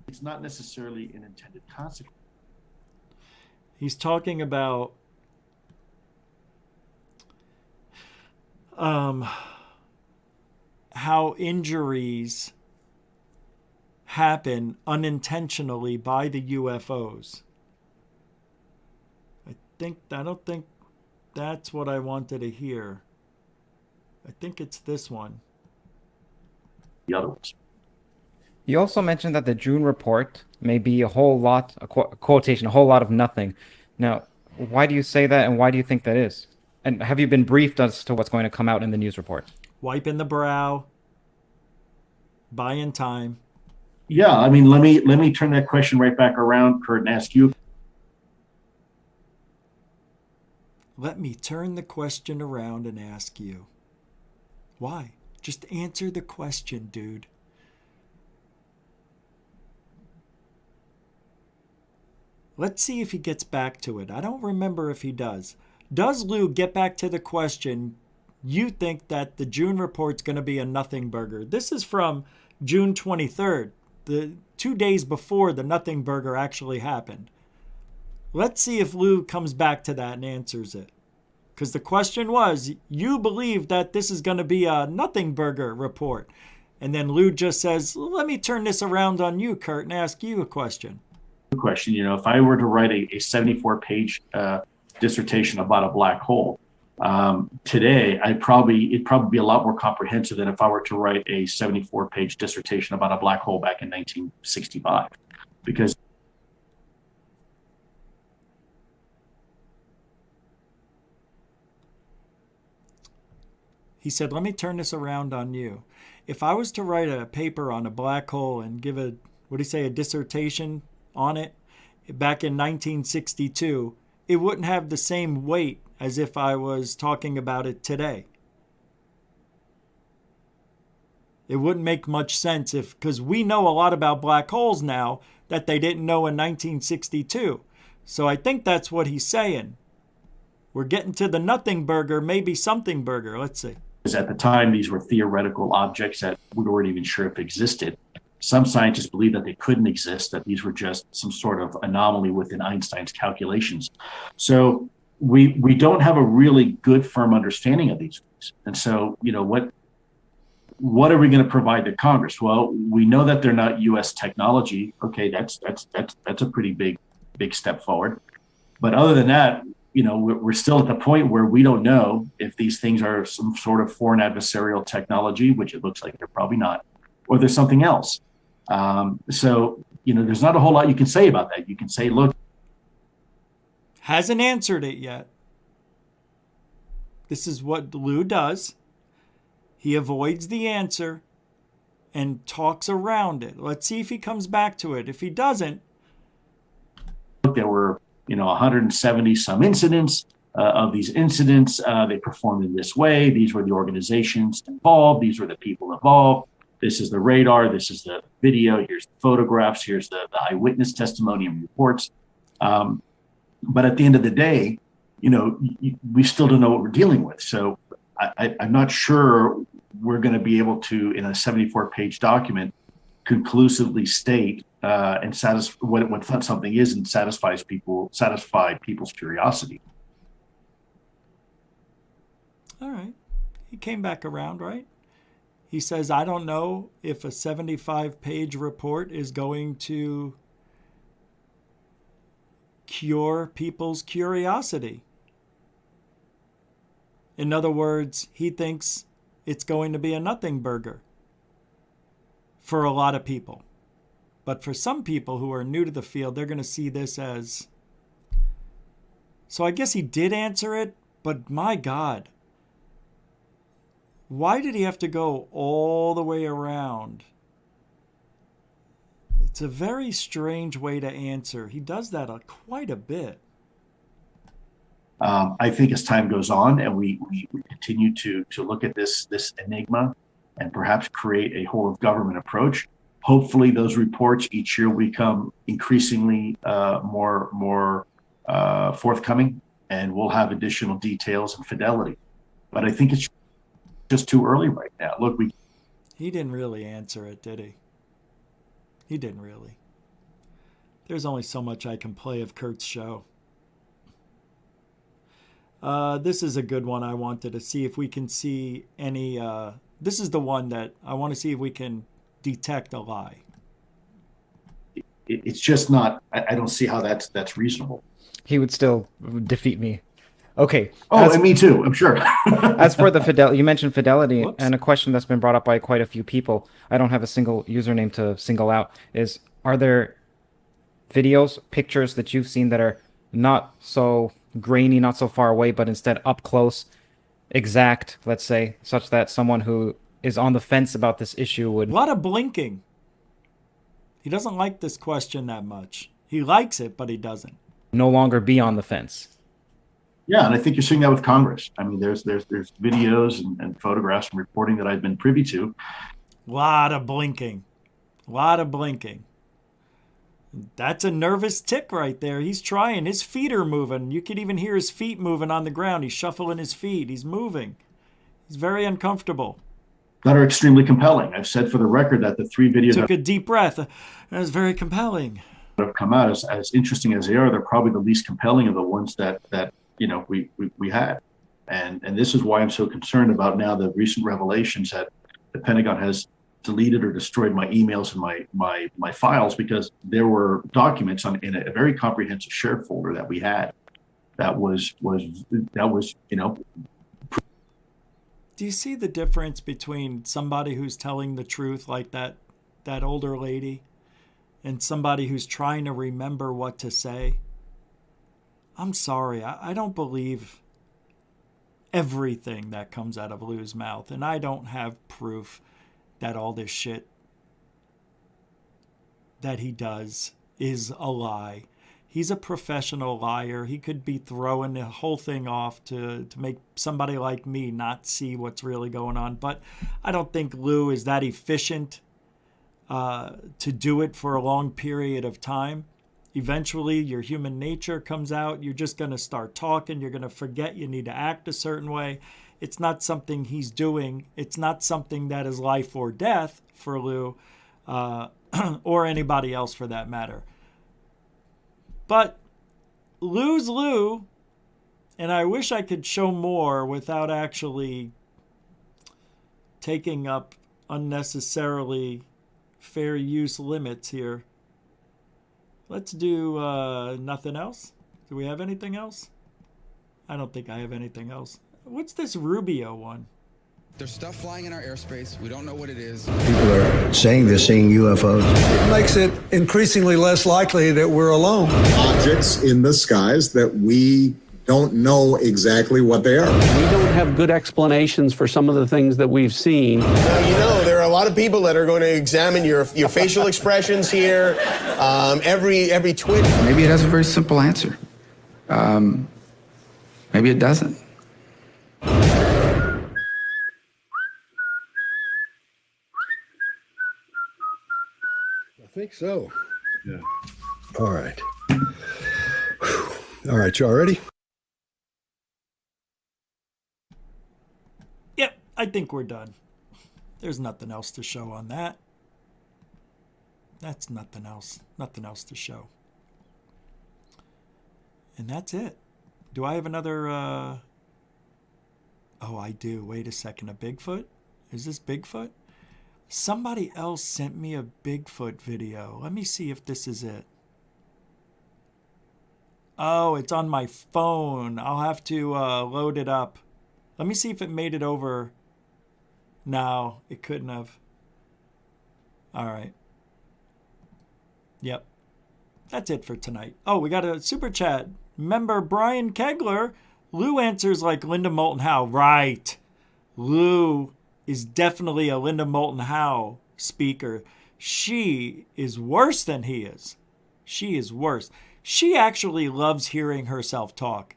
It's not necessarily an intended consequence. He's talking about how injuries happen unintentionally by the UFOs. I don't think that's what I wanted to hear. I think it's this one. The other ones. You also mentioned that the June report may be a whole lot, a quotation, a whole lot of nothing. Now, why do you say that, and why do you think that is? And have you been briefed as to what's going to come out in the news report? Wiping the brow, buying time. Yeah, I mean, let me turn that question right back around, Kurt, and ask you. Let me turn the question around and ask you. Why? Just answer the question, dude. Let's see if he gets back to it. I don't remember if he does. Does Lou get back to the question, you think that the June report's going to be a nothing burger? This is from June 23rd, the 2 days before the nothing burger actually happened. Let's see if Lou comes back to that and answers it. Because the question was, you believe that this is going to be a nothing burger report. And then Lou just says, let me turn this around on you, Kurt, and ask you a question. Question, if I were to write a 74-page dissertation about a black hole today, it'd probably be a lot more comprehensive than if I were to write a 74-page dissertation about a black hole back in 1965, because he said, let me turn this around on you. If I was to write a paper on a black hole and give a dissertation on it back in 1962, it wouldn't have the same weight as if I was talking about it today. It wouldn't make much sense because we know a lot about black holes now that they didn't know in 1962. So I think that's what he's saying. We're getting to the nothing burger, maybe something burger. Let's see. at the time these were theoretical objects that we weren't even sure if existed. Some scientists believe that they couldn't exist, that these were just some sort of anomaly within Einstein's calculations. So we don't have a really good, firm understanding of these things. And so, what are we going to provide to Congress? Well, we know that they're not U.S. technology. Okay, that's a pretty big step forward. But other than that, we're still at the point where we don't know if these things are some sort of foreign adversarial technology, which it looks like they're probably not, or there's something else. So, there's not a whole lot you can say about that. You can say, look. Hasn't answered it yet. This is what Lou does. He avoids the answer and talks around it. Let's see if he comes back to it. If he doesn't. There were, 170 some incidents. Of these incidents, they performed in this way. These were the organizations involved. These were the people involved. This is the radar. This is the video. Here's the photographs. Here's the eyewitness testimony and reports. But at the end of the day, we still don't know what we're dealing with. So I'm not sure we're going to be able to, in a 74-page document, conclusively state and satisfy what something is and satisfy people's curiosity. All right. He came back around, right? He says, I don't know if a 75-page report is going to cure people's curiosity. In other words, he thinks it's going to be a nothing burger for a lot of people. But for some people who are new to the field, they're going to see this as... So I guess he did answer it, but my God. Why did he have to go all the way around? It's a very strange way to answer. He does that quite a bit. I think as time goes on and we continue to look at this enigma and perhaps create a whole of government approach, hopefully those reports each year become increasingly more forthcoming, and we'll have additional details and fidelity. But I think it's just too early right now. Look, He didn't really answer it, did he? He didn't really. There's only so much I can play of Kurt's show. This is a good one. I wanted to see if we can see any... this is the one that I want to see if we can detect a lie. it's just not... I don't see how that's reasonable. He would still defeat me. Okay. And me too, I'm sure. As for the fidelity, you mentioned fidelity, and a question that's been brought up by quite a few people, I don't have a single username to single out, is are there videos, pictures that you've seen that are not so grainy, not so far away, but instead up close, exact, let's say, such that someone who is on the fence about this issue would... A lot of blinking. He doesn't like this question that much. He likes it, but he doesn't. No longer be on the fence. Yeah, and I think you're seeing that with Congress. I mean, there's videos and photographs and reporting that I've been privy to. Lot of blinking. Lot of blinking. That's a nervous tick right there. He's trying. His feet are moving. You could even hear his feet moving on the ground. He's shuffling his feet. He's moving. He's very uncomfortable. That are extremely compelling. I've said for the record that the 3 videos Took a deep breath. That was very compelling. that have come out, as interesting as they are, they're probably the least compelling of the ones that we had. And this is why I'm so concerned about now the recent revelations that the Pentagon has deleted or destroyed my emails and my files, because there were documents in a very comprehensive shared folder that we had that was Do you see the difference between somebody who's telling the truth, like that older lady, and somebody who's trying to remember what to say? I'm sorry, I don't believe everything that comes out of Lou's mouth, and I don't have proof that all this shit that he does is a lie. He's a professional liar. He could be throwing the whole thing off to make somebody like me not see what's really going on. But I don't think Lou is that efficient to do it for a long period of time. Eventually, your human nature comes out. You're just going to start talking. You're going to forget you need to act a certain way. It's not something he's doing. It's not something that is life or death for Lou or anybody else for that matter. But Lou's Lou, and I wish I could show more without actually taking up unnecessarily fair use limits here. Let's do nothing else. Do we have anything else? I don't think I have anything else. What's this Rubio one? There's stuff flying in our airspace. We don't know what it is. People are saying they're seeing UFOs. It makes it increasingly less likely that we're alone. Objects in the skies that we don't know exactly what they are. We don't have good explanations for some of the things that we've seen. Now, there are a lot of people that are going to examine your facial expressions here, every twitch. Maybe it has a very simple answer. Maybe it doesn't. I think so. Yeah. All right. All right, y'all ready? Yep, I think we're done. There's nothing else to show on that. That's nothing else. Nothing else to show. And that's it. Do I have another... Oh, I do. Wait a second. A Bigfoot? Is this Bigfoot? Somebody else sent me a Bigfoot video. Let me see if this is it. Oh, it's on my phone. I'll have to load it up. Let me see if it made it over. No, it couldn't have. All right. Yep. That's it for tonight. Oh, we got a super chat. Member Brian Kegler. Lou answers like Linda Moulton Howe. Right. Lou is definitely a Linda Moulton Howe speaker. She is worse than he is. She is worse. She actually loves hearing herself talk.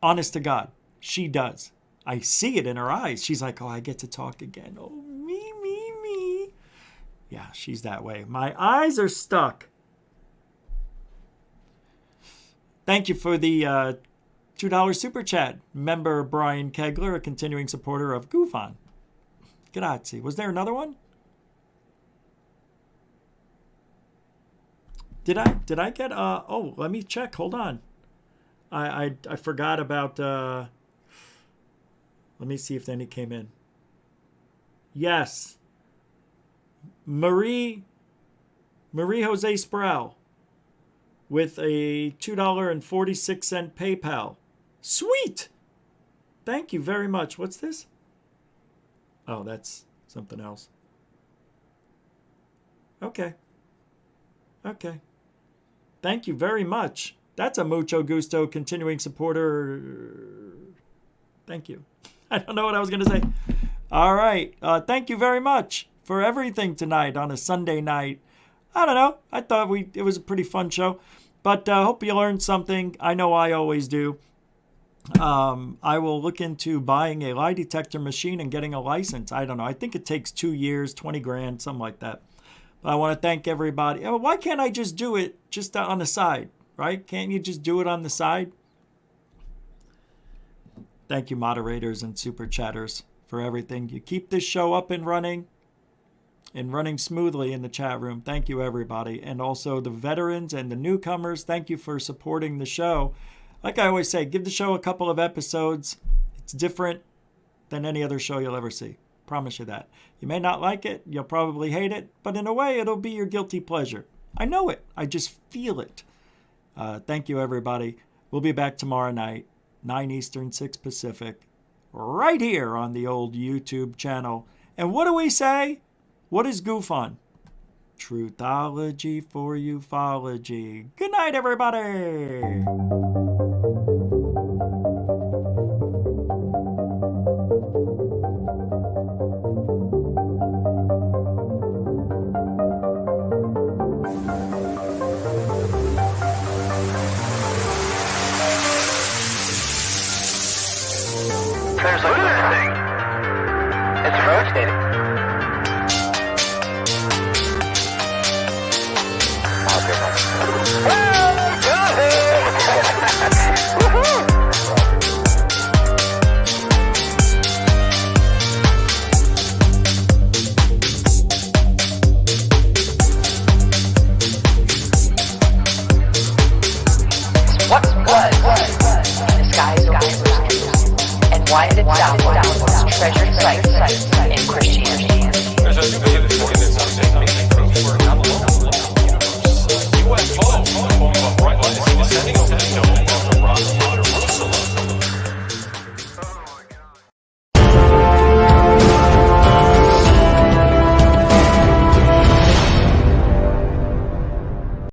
Honest to God, she does. I see it in her eyes. She's like, oh, I get to talk again. Oh, me. Yeah, she's that way. My eyes are stuck. Thank you for the $2 super chat. Member Brian Kegler, a continuing supporter of Goofon. Grazie. Was there another one? Did I get oh, let me check. Hold on. I forgot about let me see if any came in. Yes. Marie Jose Sproul with a $2.46 PayPal. Sweet. Thank you very much. What's this? Oh, that's something else. Okay. Thank you very much. That's a mucho gusto continuing supporter. Thank you. I don't know what I was going to say. All right. Thank you very much for everything tonight on a Sunday night. I don't know. I thought it was a pretty fun show. But hope you learned something. I know I always do. I will look into buying a lie detector machine and getting a license. I don't know. I think it takes 2 years, 20 grand, something like that. But I want to thank everybody. Why can't I just do it just on the side, right? Can't you just do it on the side? Thank you, moderators and super chatters, for everything. You keep this show up and running smoothly in the chat room. Thank you, everybody. And also the veterans and the newcomers, thank you for supporting the show. Like I always say, give the show a couple of episodes. It's different than any other show you'll ever see. Promise you that. You may not like it. You'll probably hate it. But in a way, it'll be your guilty pleasure. I know it. I just feel it. Thank you, everybody. We'll be back tomorrow night, 9 Eastern, 6 Pacific, right here on the old YouTube channel. And what do we say? What is goof on? Truthology for ufology. Good night, everybody. There's a good thing. It's rotating. What was in the skies over? And why did it sound like treasured sites?